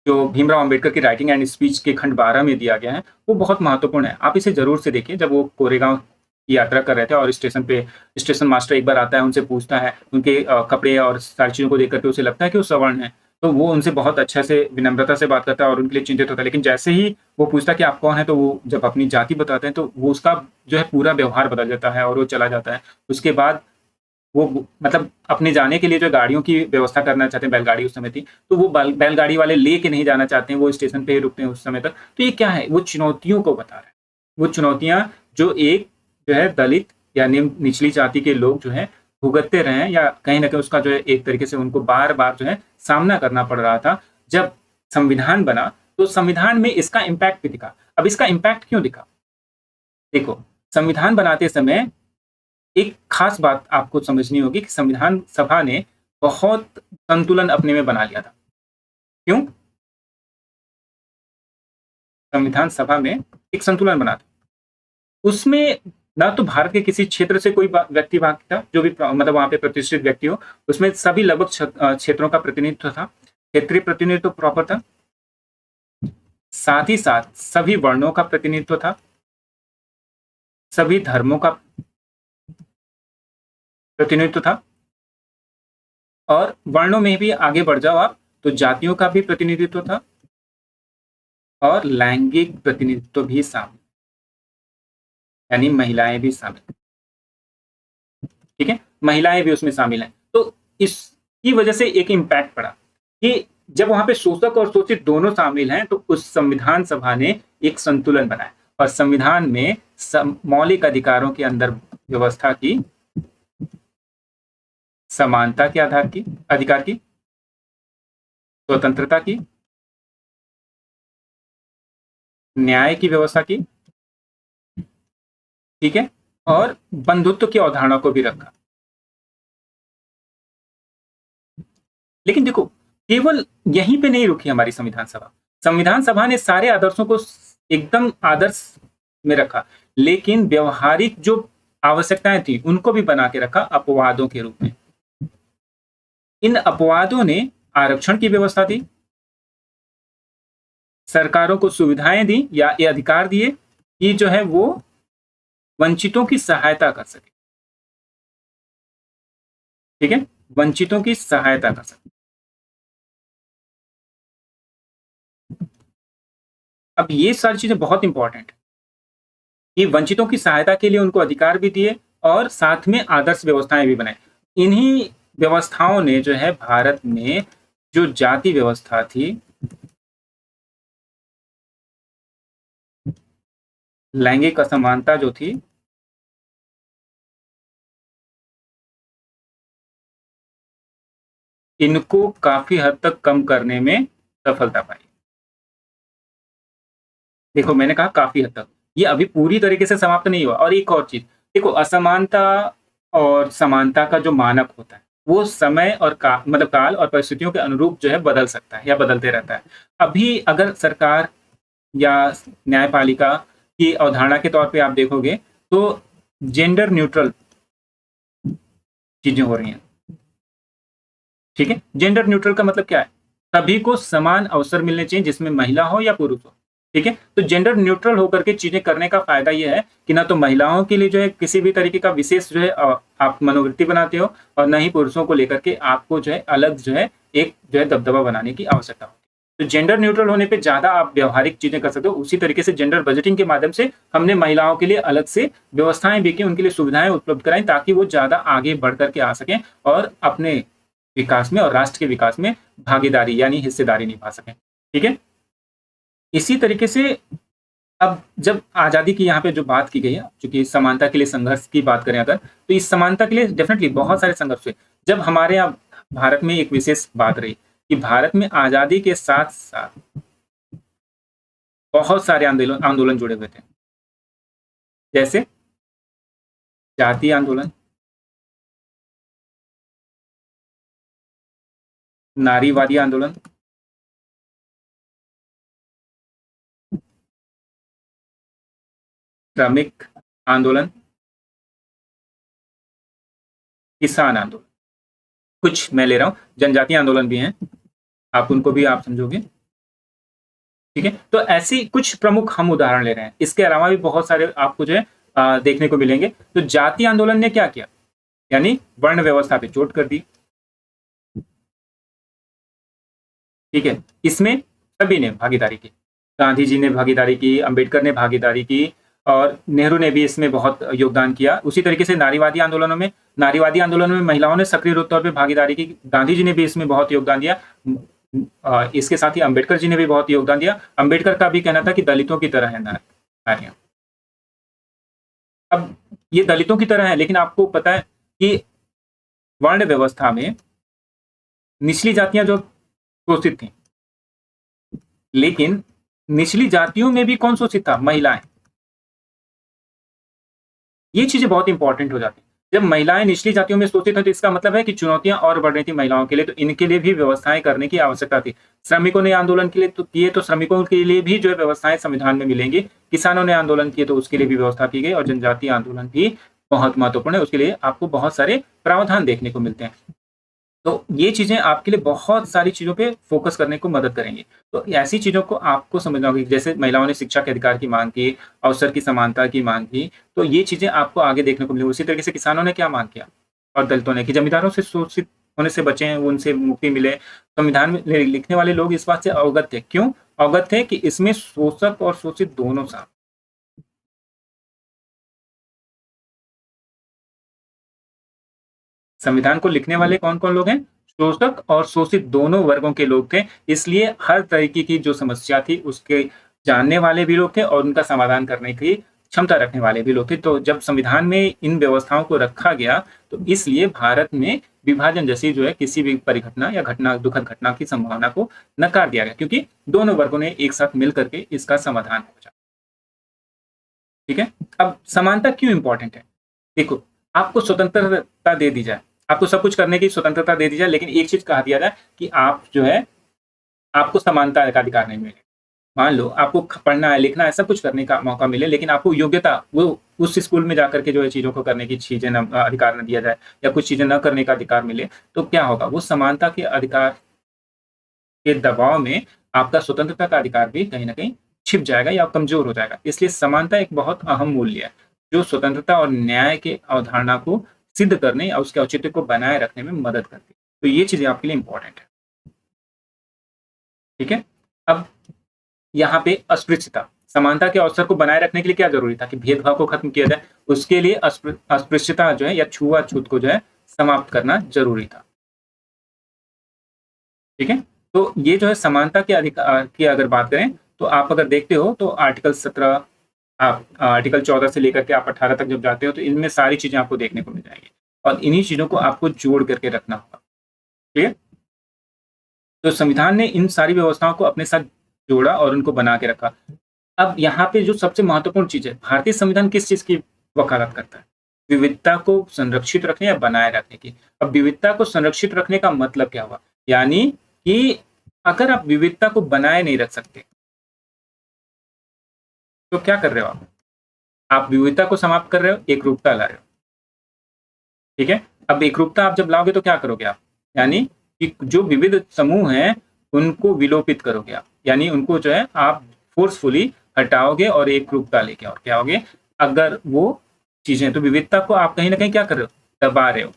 जो भीमराव अम्बेडकर की राइटिंग एंड स्पीच के खंड 12 में दिया गया है, वो बहुत महत्वपूर्ण है। आप इसे ज़रूर से देखिए। जब वो कोरेगाँव की यात्रा कर रहे थे और स्टेशन पे स्टेशन मास्टर एक बार आता है, उनसे पूछता है, उनके कपड़े और सारी चीज़ों को देख कर के उसे लगता है कि वो सवर्ण हैं। तो वो उनसे बहुत अच्छे से विनम्रता से बात करता है और उनके लिए चिंतित होता है। लेकिन जैसे ही वो पूछता है कि आप कौन हैं? तो वो जब अपनी जाति बताते हैं, तो वो उसका जो है पूरा व्यवहार बदल जाता है और वो चला जाता है। उसके बाद वो मतलब अपने जाने के लिए जो गाड़ियों की व्यवस्था करना चाहते हैं, बैलगाड़ी उस समय थी, तो वो बैलगाड़ी वाले लेके नहीं जाना चाहते हैं, वो स्टेशन पे ही रुकते हैं उस समय तक। तो ये क्या है? वो चुनौतियों को बता रहा है। वो चुनौतियाँ जो एक जो है दलित या निचली जाति के लोग जो हैं भुगतते रहे हैं या कहीं न कहीं उसका जो है एक तरीके से उनको बार-बार जो है सामना करना पड़ रहा था। जब संविधान बना, तो संविधान में इसका इम्पैक्ट भी दिखा। अब इसका इम्पैक्ट क्यों दिखा? देखो, संविधान बनाते समय एक खास बात आपको समझनी होगी कि संविधान सभा ने बहुत संतुलन अपने में बना लिया था। क्यों? संविधान सभा में एक संतुलन बना था। उसमें ना तो भारत के किसी क्षेत्र से कोई व्यक्ति भाग था, जो भी मतलब वहाँ पे प्रतिष्ठित व्यक्ति हो, उसमें सभी लगभग क्षेत्रों का प्रतिनिधित्व था। क्षेत्रीय प्रतिनिधित्व प्रॉपर था। साथ ही साथ सभी वर्णों का प्रतिनिधित्व था, सभी धर्मों का प्रतिनिधित्व था और वर्णों में भी आगे बढ़ जाओ आप, तो जातियों का भी प्रतिनिधित्व था और लैंगिक प्रतिनिधित्व भी शामिल, यानी महिलाएं भी शामिल। ठीक है, महिलाएं भी उसमें शामिल हैं। तो इसकी वजह से एक इम्पैक्ट पड़ा कि जब वहां पे शोषक और शोषित दोनों शामिल हैं, तो उस संविधान सभा ने एक संतुलन बनाया और संविधान में मौलिक अधिकारों के अंदर व्यवस्था की, समानता के आधार की, अधिकार की, स्वतंत्रता की, न्याय की व्यवस्था की, ठीक है, और बंधुत्व की अवधारणा को भी रखा। लेकिन देखो, केवल यहीं पे नहीं रुकी हमारी संविधान सभा। संविधान सभा ने सारे आदर्शों को एकदम आदर्श में रखा, लेकिन व्यवहारिक जो आवश्यकताएं थी उनको भी बना के रखा अपवादों के रूप में। इन अपवादों ने आरक्षण की व्यवस्था दी, सरकारों को सुविधाएं दी या ये अधिकार दिए कि जो है वो वंचितों की सहायता कर सके। ठीक है, वंचितों की सहायता कर सके। अब ये सारी चीजें बहुत इंपॉर्टेंट है कि वंचितों की सहायता के लिए उनको अधिकार भी दिए और साथ में आदर्श व्यवस्थाएं भी बनाई। इन्हीं व्यवस्थाओं ने जो है भारत में जो जाति व्यवस्था थी, लैंगिक असमानता जो थी, इनको काफी हद तक कम करने में सफलता पाई। देखो, मैंने कहा काफी हद तक, ये अभी पूरी तरीके से समाप्त नहीं हुआ। और एक और चीज देखो, असमानता और समानता का जो मानक होता है वो समय और मतलब काल और परिस्थितियों के अनुरूप जो है बदल सकता है या बदलते रहता है। अभी अगर सरकार या न्यायपालिका की अवधारणा के तौर पे आप देखोगे तो जेंडर न्यूट्रल चीजें हो रही हैं। ठीक है, जेंडर न्यूट्रल का मतलब क्या है? सभी को समान अवसर मिलने चाहिए, जिसमें महिला हो या पुरुष हो। ठीक है, तो जेंडर न्यूट्रल होकर के चीजें करने का फायदा यह है कि ना तो महिलाओं के लिए जो है किसी भी तरीके का विशेष जो है आप मनोवृत्ति बनाते हो, और न ही पुरुषों को लेकर के आपको जो है अलग जो है एक जो है दबदबा बनाने की आवश्यकता हो। तो जेंडर न्यूट्रल होने पे ज्यादा आप व्यवहारिक चीजें कर सकते हो। उसी तरीके से जेंडर बजटिंग के माध्यम से हमने महिलाओं के लिए अलग से व्यवस्थाएं भी की, उनके लिए सुविधाएं उपलब्ध कराई, ताकि वो ज्यादा आगे बढ़ करके आ सकें और अपने विकास में और राष्ट्र के विकास में भागीदारी यानी हिस्सेदारी निभा सकें। ठीक है, इसी तरीके से अब जब आजादी की यहाँ पे जो बात की गई है, चूंकि समानता के लिए संघर्ष की बात करें अगर, तो इस समानता के लिए डेफिनेटली बहुत सारे संघर्ष हुए। जब हमारे यहाँ भारत में एक विशेष बात रही कि भारत में आजादी के साथ साथ बहुत सारे आंदोलन आंदोलन जुड़े हुए थे, जैसे जातीय आंदोलन, नारीवादी आंदोलन, श्रमिक आंदोलन, किसान आंदोलन, कुछ मैं ले रहा हूं, जनजातीय आंदोलन भी हैं, आप उनको भी आप समझोगे। ठीक है, तो ऐसी कुछ प्रमुख हम उदाहरण ले रहे हैं, इसके अलावा भी बहुत सारे आपको जो है देखने को मिलेंगे। तो जातीय आंदोलन ने क्या किया, यानी वर्ण व्यवस्था पे चोट कर दी। ठीक है, इसमें सभी ने भागीदारी की, गांधी जी ने भागीदारी की, अंबेडकर ने भागीदारी की, और नेहरू ने भी इसमें बहुत योगदान किया। उसी तरीके से नारीवादी आंदोलनों में महिलाओं ने सक्रिय रूप तौर पे भागीदारी की, गांधी जी ने भी इसमें बहुत योगदान दिया। इसके साथ ही अंबेडकर जी ने भी बहुत योगदान दिया। अंबेडकर का भी कहना था कि दलितों की तरह है नारियां। अब ये दलितों की तरह है, लेकिन आपको पता है कि वर्ण व्यवस्था में निचली जातियां जो शोषित थी, लेकिन निचली जातियों में भी कौन शोषित था, महिलाएं। ये चीजें बहुत इंपॉर्टेंट हो जाती हैं। जब महिलाएं निचली जातियों में शोषित हैं, तो इसका मतलब है कि चुनौतियां और बढ़ रही थी महिलाओं के लिए, तो इनके लिए भी व्यवस्थाएं करने की आवश्यकता थी। श्रमिकों ने आंदोलन के लिए तो किए, तो श्रमिकों के लिए भी जो है व्यवस्थाएं संविधान में मिलेंगी। किसानों ने आंदोलन किए तो उसके लिए भी व्यवस्था की गई, और जनजातीय आंदोलन भी बहुत महत्वपूर्ण है, उसके लिए आपको बहुत सारे प्रावधान देखने को मिलते हैं। तो ये चीजें आपके लिए बहुत सारी चीजों पे फोकस करने को मदद करेंगी। तो ऐसी चीजों को आपको समझना होगी, जैसे महिलाओं ने शिक्षा के अधिकार की मांग की, अवसर की समानता की मांग की, तो ये चीजें आपको आगे देखने को मिली। उसी तरीके से किसानों ने क्या मांग किया, और दलितों ने कि जमींदारों से शोषित होने से बचें, उनसे मुक्ति मिले। संविधान में लिखने वाले लोग इस बात से अवगत थे। क्यों अवगत थे? कि इसमें शोषक और शोषित दोनों साथ। संविधान को लिखने वाले कौन कौन लोग हैं? शोषक और शोषित दोनों वर्गों के लोग थे। इसलिए हर तरीके की जो समस्या थी उसके जानने वाले भी लोग थे, और उनका समाधान करने की क्षमता रखने वाले भी लोग थे। तो जब संविधान में इन व्यवस्थाओं को रखा गया, तो इसलिए भारत में विभाजन जैसी जो है किसी भी परिघटना या घटना, दुखद घटना की संभावना को नकार दिया गया, क्योंकि दोनों वर्गों ने एक साथ मिल करके इसका समाधान खोजा। ठीक है, अब समानता क्यों इंपॉर्टेंट है? देखो, आपको स्वतंत्रता दे दी जाए, आपको सब कुछ करने की स्वतंत्रता दे दी जाए, लेकिन एक चीज कहा दिया जाए कि आप जो है, आपको समानता का अधिकार नहीं मिले। मान लो आपको पढ़ना है, लिखना है, सब कुछ करने का मौका मिले, लेकिन आपको योग्यता, वो उस स्कूल में जाकर के जो है चीजों को करने की चीजें न अधिकार न दिया जाए, या कुछ चीजें न करने का अधिकार मिले, तो क्या होगा? वो समानता के अधिकार के दबाव में आपका स्वतंत्रता का अधिकार भी कहीं ना कहीं छिप जाएगा या कमजोर हो जाएगा। इसलिए समानता एक बहुत अहम मूल्य है, जो स्वतंत्रता और न्याय के अवधारणा को सिद्ध करने और उसके औचित्य को बनाए रखने में मदद करती है। तो ये चीजें आपके लिए इंपॉर्टेंट है। ठीक है, अब यहाँ पे अस्पृश्यता, समानता के अवसर को बनाए रखने के लिए क्या जरूरी था? कि भेदभाव को खत्म किया जाए, उसके लिए अस्पृश्यता जो है या छुआछूत को जो है समाप्त करना जरूरी था। ठीक है, तो ये जो है समानता के अधिकार की अगर बात करें, तो आप अगर देखते हो तो आर्टिकल 17, आप आर्टिकल 14 से लेकर के आप 18 तक जब जाते हो, तो इनमें सारी चीजें आपको देखने को मिल जाएंगी, और इन्हीं चीजों को आपको जोड़ करके रखना होगा। ठीक है, तो संविधान ने इन सारी व्यवस्थाओं को अपने साथ जोड़ा और उनको बना के रखा। अब यहाँ पे जो सबसे महत्वपूर्ण चीज है, भारतीय संविधान किस चीज की वकालत करता है? विविधता को संरक्षित रखने या बनाए रखने की। अब विविधता को संरक्षित रखने का मतलब क्या हुआ? यानी कि अगर आप विविधता को बनाए नहीं रख सकते, तो क्या कर रहे हो आप? आप विविधता को समाप्त कर रहे हो, एक रूपता ला रहे हो। ठीक है, अब एकरूपता आप जब लाओगे तो क्या करोगे आप? यानी कि जो विविध समूह हैं, उनको विलोपित करोगे आप। यानी उनको जो है आप फ़ोर्सफुली हटाओगे और एकरूपता लेके और क्या आओगे? अगर वो चीज़ें तो विविधता को आप कहीं न कहीं क्या कर रहे हो? दबा रहे हो।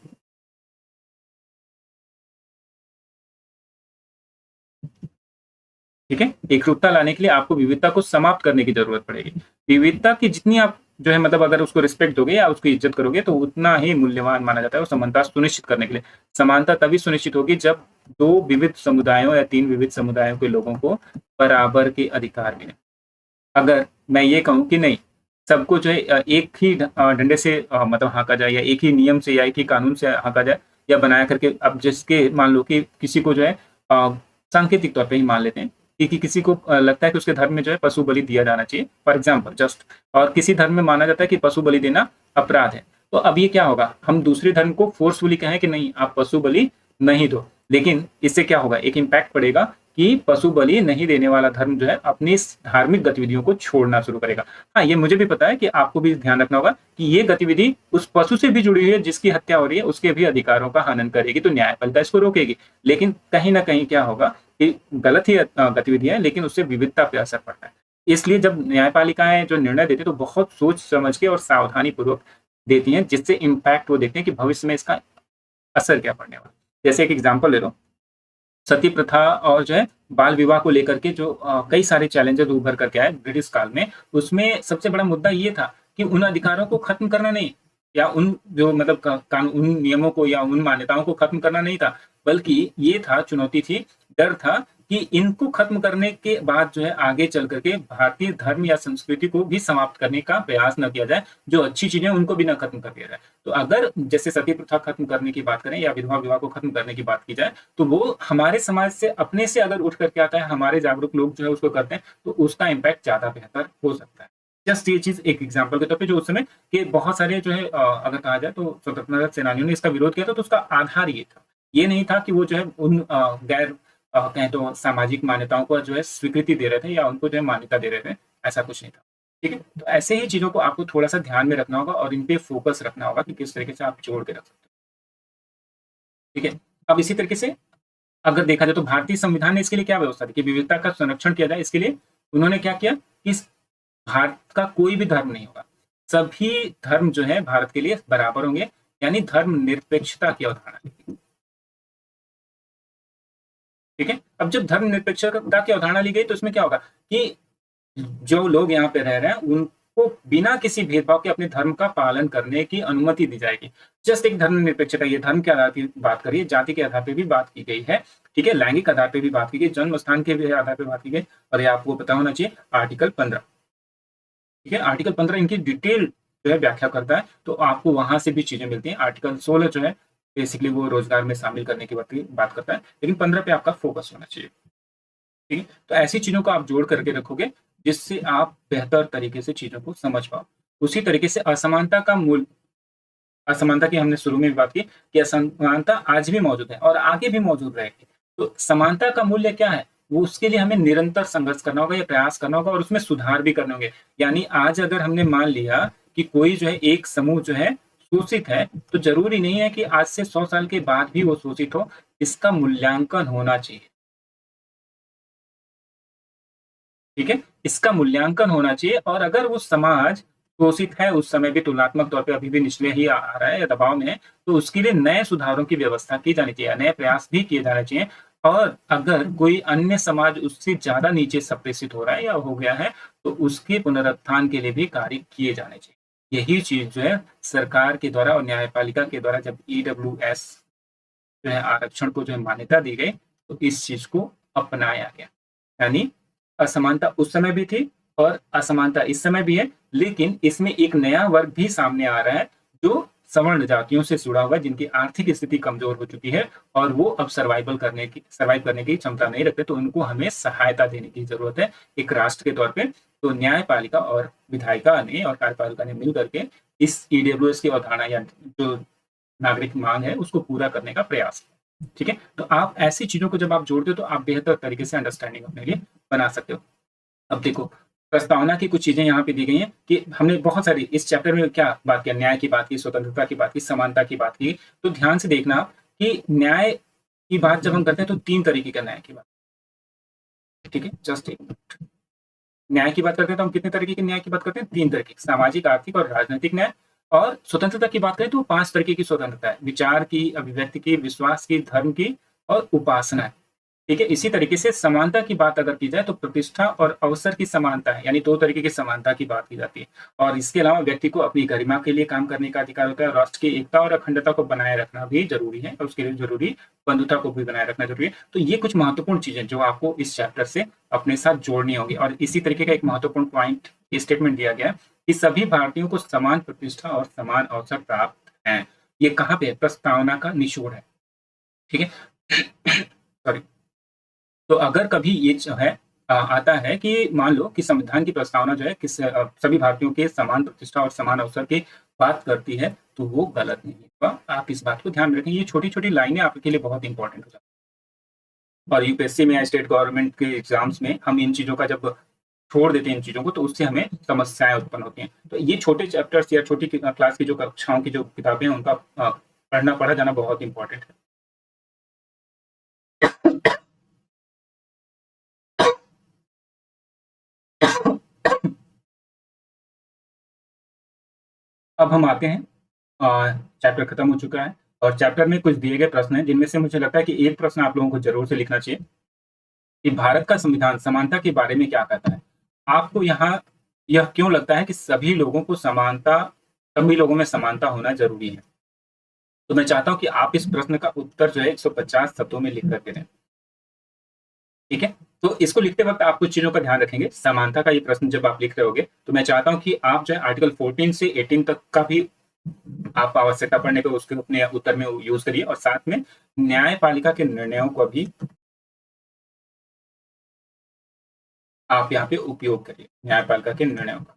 ठीक है? एकरूपता लाने के लिए आपको विविधता को समाप्त करने की ज़रूरत पड़ेगी। विविधता की जितनी आप जो है मतलब अगर उसको रिस्पेक्ट दोगे या उसकी इज़्ज़त करोगे तो उतना ही मूल्यवान माना जाता है और समानता सुनिश्चित करने के लिए। समानता तभी सुनिश्चित होगी जब 2 विविध समुदायों या 3 विविध समुदायों के लोगों को बराबर के अधिकार मिलें। अगर मैं ये कहूँ कि नहीं, सबको जो है एक ही डंडे से मतलब हाँका जाए या एक ही नियम से या एक ही कानून से हाँका जाए या बनाया करके अब जिसके मान लो कि किसी को जो है सांकेतिक तौर पे ही मान लेते हैं कि किसी को लगता है कि उसके धर्म में जो है पशु बलि दिया जाना चाहिए, फॉर एग्ज़ाम्पल जस्ट और किसी धर्म में माना जाता है कि पशु बलि देना अपराध है। तो अब ये क्या होगा, हम दूसरे धर्म को फ़ोर्सफुली कहें कि नहीं आप पशु बलि नहीं दो, लेकिन इससे क्या होगा, एक इम्पैक्ट पड़ेगा कि पशु बलि नहीं देने वाला धर्म जो है अपनी इस धार्मिक गतिविधियों को छोड़ना शुरू करेगा। हाँ, ये मुझे भी पता है कि आपको भी ध्यान रखना होगा कि ये गतिविधि उस पशु से भी जुड़ी हुई है जिसकी हत्या हो रही है, उसके भी अधिकारों का हनन करेगी, तो न्यायपालिका इसको रोकेगी। लेकिन कहीं न कहीं क्या होगा कि गलत ही गतिविधि है लेकिन उससे विविधता पे असर पड़ता है। इसलिए जब न्यायपालिकाएँ जो निर्णय देती है तो बहुत सोच समझ के और सावधानी पूर्वक देती हैं जिससे इम्पैक्ट वो देखते हैं कि भविष्य में इसका असर क्या पड़ने वाला है। जैसे एक एग्ज़ाम्पल ले लो, सती प्रथा और जो है बाल विवाह को लेकर के जो कई सारे चैलेंजेस उभर करके आए ब्रिटिश काल में, उसमें सबसे बड़ा मुद्दा ये था कि उन अधिकारों को खत्म करना नहीं या उन जो मतलब उन नियमों को या उन मान्यताओं को खत्म करना नहीं था, बल्कि ये था चुनौती थी, डर था कि इनको खत्म करने के बाद जो है आगे चल करके भारतीय धर्म या संस्कृति को भी समाप्त करने का प्रयास न किया जाए, जो अच्छी चीज़ें हैं उनको भी ना खत्म कर दिया जाए। तो अगर जैसे सती प्रथा खत्म करने की बात करें या विधवा विवाह को खत्म करने की बात की जाए, तो वो हमारे समाज से अपने से अगर उठ करके आता है, हमारे जागरूक लोग जो है उसको करते हैं, तो उसका इम्पैक्ट ज़्यादा बेहतर हो सकता है। जस्ट ये चीज़ एक एग्ज़ाम्पल के तौर पे जो उस समय के बहुत सारे जो है अगर कहा जाए तो स्वतंत्रता सेनानियों ने इसका विरोध किया था, तो उसका आधार ये था। ये नहीं था कि वो जो है उन गैर कहें तो सामाजिक मान्यताओं को जो है स्वीकृति दे रहे थे या उनको जो है मान्यता दे रहे थे, ऐसा कुछ नहीं था। ठीक है? तो ऐसे ही चीज़ों को आपको थोड़ा-सा ध्यान में रखना होगा और इन पे फ़ोकस रखना होगा कि किस तरीके से आप जोड़ के रख सकते हो। ठीक है? अब इसी तरीके से अगर देखा जाए तो भारतीय संविधान ने इसके लिए क्या व्यवस्था दी कि विविधता का संरक्षण किया जाए, इसके लिए उन्होंने क्या किया कि इस भारत का कोई भी धर्म नहीं होगा। सभी धर्म जो है भारत के लिए बराबर होंगे, यानी धर्मनिरपेक्षता की अवधारणा ली। ठीक है? अब जब धर्मनिरपेक्षता की अवधारणा ली गई तो इसमें क्या होगा कि जो लोग यहाँ पे रह रहे हैं, उनको बिना किसी भेदभाव के अपने धर्म का पालन करने की अनुमति दी जाएगी। जस्ट एक धर्मनिरपेक्षता, ये धर्म के आधार की बात करी है, जाति के आधार पे भी बात की गई है, ठीक है? लैंगिक आधार पे भी बात की गई, जन्म स्थान के भी आधार पे बात की गई और ये आपको पता होना चाहिए आर्टिकल 15, ठीक है? आर्टिकल 15 इनकी डिटेल जो है व्याख्या करता है, तो आपको वहाँ से भी चीज़ें मिलती हैं। आर्टिकल 16 जो है बेसिकली वो रोज़गार में शामिल करने की बात करता है, लेकिन 15 पे आपका फ़ोकस होना चाहिए। ठीक है? तो ऐसी चीज़ों को आप जोड़ करके रखोगे, जिससे आप बेहतर तरीके से चीज़ों को समझ पाओ। उसी तरीके से असमानता की हमने शुरू में भी बात की कि असमानता आज भी मौजूद है और आगे भी मौजूद रहेगी। तो समानता का मूल्य क्या है? वो उसके लिए हमें निरंतर संघर्ष करना होगा या प्रयास करना होगा और उसमें सुधार भी करने होंगे। यानी आज अगर हमने मान लिया कि कोई जो है एक समूह जो है शोषित है, तो ज़रूरी नहीं है कि आज से 100 साल के बाद भी वो शोषित हो, इसका मूल्यांकन होना चाहिए। ठीक है? इसका मूल्यांकन होना चाहिए और अगर वो समाज शोषित है, उस समय भी तुलनात्मक तौर पे अभी भी निचले ही आ रहा है या दबाव में है, तो उसके लिए नए सुधारों की व्यवस्था की जानी चाहिए, नए प्रयास भी किए जाने चाहिए और अगर कोई अन्य समाज उससे ज़्यादा नीचे सप्रेषित हो रहा है या हो गया है, तो उसके पुनरुत्थान के लिए भी कार्य किए जाने चाहिए। यही चीज़ जो है सरकार के द्वारा और न्यायपालिका के द्वारा जब ईडब्ल्यूएस जो है आरक्षण को जो है मान्यता दी गई, तो इस चीज़ को अपनाया गया। यानी असमानता उस समय भी थी और असमानता इस समय भी है, लेकिन इसमें एक नया वर्ग भी सामने आ रहा है, जो सवर्ण जातियों से जुड़ा हुआ है, जिनकी आर्थिक स्थिति कमज़ोर हो चुकी है और वो अब सर्वाइव करने की क्षमता नहीं रखते, तो उनको हमें सहायता देने की ज़रूरत है, एक राष्ट्र के तौर पे। तो न्यायपालिका और विधायिका ने और कार्यपालिका ने मिल करके इस ईडब्ल्यूएस की अवधारणा या जो नागरिक माँग है, उसको पूरा करने का प्रयास किया। ठीक है? तो आप ऐसी चीज़ों को जब आप जोड़ते हो, तो आप बेहतर तरीके से अंडरस्टैंडिंग अपने लिए बना सकते हो। अब देखो, प्रस्तावना की कुछ चीजें यहाँ पे दी गई हैं कि हमने बहुत सारी इस चैप्टर में क्या बात किया, न्याय की बात की, स्वतंत्रता की बात की, समानता की बात की। तो ध्यान से देखना कि न्याय की बात जब हम करते हैं तो 3 तरीके का न्याय की बात, ठीक है? जस्ट एक मिनट। न्याय की बात करते हैं तो हम कितने तरीके के न्याय की बात करते हैं? 3 तरीके, सामाजिक, आर्थिक और राजनीतिक न्याय। और स्वतंत्रता की बात करें तो 5 तरीके की स्वतंत्रता है, विचार की, अभिव्यक्ति की, विश्वास की, धर्म की और उपासना। ठीक है, इसी तरीके से समानता की बात अगर की जाए तो प्रतिष्ठा और अवसर की समानता है, यानी 2 तरीके की समानता की बात की जाती है। और इसके अलावा व्यक्ति को अपनी गरिमा के लिए काम करने का अधिकार होता है, राष्ट्र की एकता और अखंडता को बनाए रखना भी जरूरी है, और उसके लिए जरूरी बंधुता को भी बनाए रखना जरूरी है। तो ये कुछ महत्वपूर्ण चीजें जो आपको इस चैप्टर से अपने साथ जोड़नी होगी। और इसी तरीके का एक महत्वपूर्ण पॉइंट स्टेटमेंट दिया गया है कि सभी भारतीयों को समान प्रतिष्ठा और समान अवसर प्राप्त है। ये कहाँ पे है? प्रस्तावना का निचोड़ है, ठीक है? सॉरी। तो अगर कभी ये जो है आता है कि मान लो कि संविधान की प्रस्तावना जो है सभी भारतीयों के समान प्रतिष्ठा और समान अवसर की बात करती है, तो वो गलत नहीं है। तो आप इस बात को ध्यान में रखें, ये छोटी-छोटी लाइनें आपके लिए बहुत इंपॉर्टेंट हो जाती हैं। और यूपीएससी में या स्टेट गवर्नमेंट के एग्जाम्स में हम इन चीज़ों का जब छोड़ देते हैं इन चीज़ों को, तो उससे हमें समस्याएँ उत्पन्न होती हैं। तो ये छोटे चैप्टर्स या छोटी क्लास की जो कक्षाओं की जो किताबें हैं, उनका पढ़ा जाना बहुत इंपॉर्टेंट है। अब हम आते हैं, चैप्टर खत्म हो चुका है और चैप्टर में कुछ दिए गए प्रश्न हैं, जिनमें से मुझे लगता है कि एक प्रश्न आप लोगों को ज़रूर से लिखना चाहिए कि भारत का संविधान समानता के बारे में क्या कहता है? आपको यहाँ यह क्यों लगता है कि सभी लोगों में समानता होना ज़रूरी है? तो मैं चाहता हूँ कि आप इस प्रश्न का उत्तर जो है 150 शब्दों में लिख कर के दें, ठीक है? तो इसको लिखते वक़्त आप कुछ चीज़ों का ध्यान रखेंगे। समानता का ये प्रश्न जब आप लिख रहे होगे, तो मैं चाहता हूँ कि आप जो है आर्टिकल 14 से 18 तक का भी आप आवश्यकता पड़ने पे उसके अपने उत्तर में यूज करिए, और साथ में न्यायपालिका के निर्णयों को भी आप यहाँ पे उपयोग करिए, न्यायपालिका के निर्णयों का,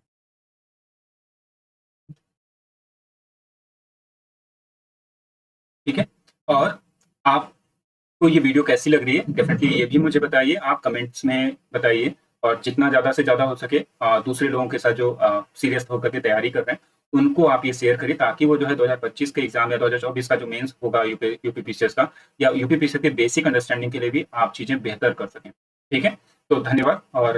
ठीक है? और आपको ये वीडियो कैसी लग रही है, डेफिनेटली ये भी मुझे बताइए, आप कमेंट्स में बताइए। और जितना ज़्यादा से ज़्यादा हो सके दूसरे लोगों के साथ जो सीरियस होकर के तैयारी कर रहे हैं, उनको आप ये शेयर करिए, ताकि वो जो है 2025 के एग्ज़ाम या 2024 का जो मेंस होगा यूपी पीसीएस का, या यूपी पीसीएस के बेसिक अंडरस्टैंडिंग के लिए भी आप चीज़ें बेहतर कर सकें, ठीक है? तो धन्यवाद। और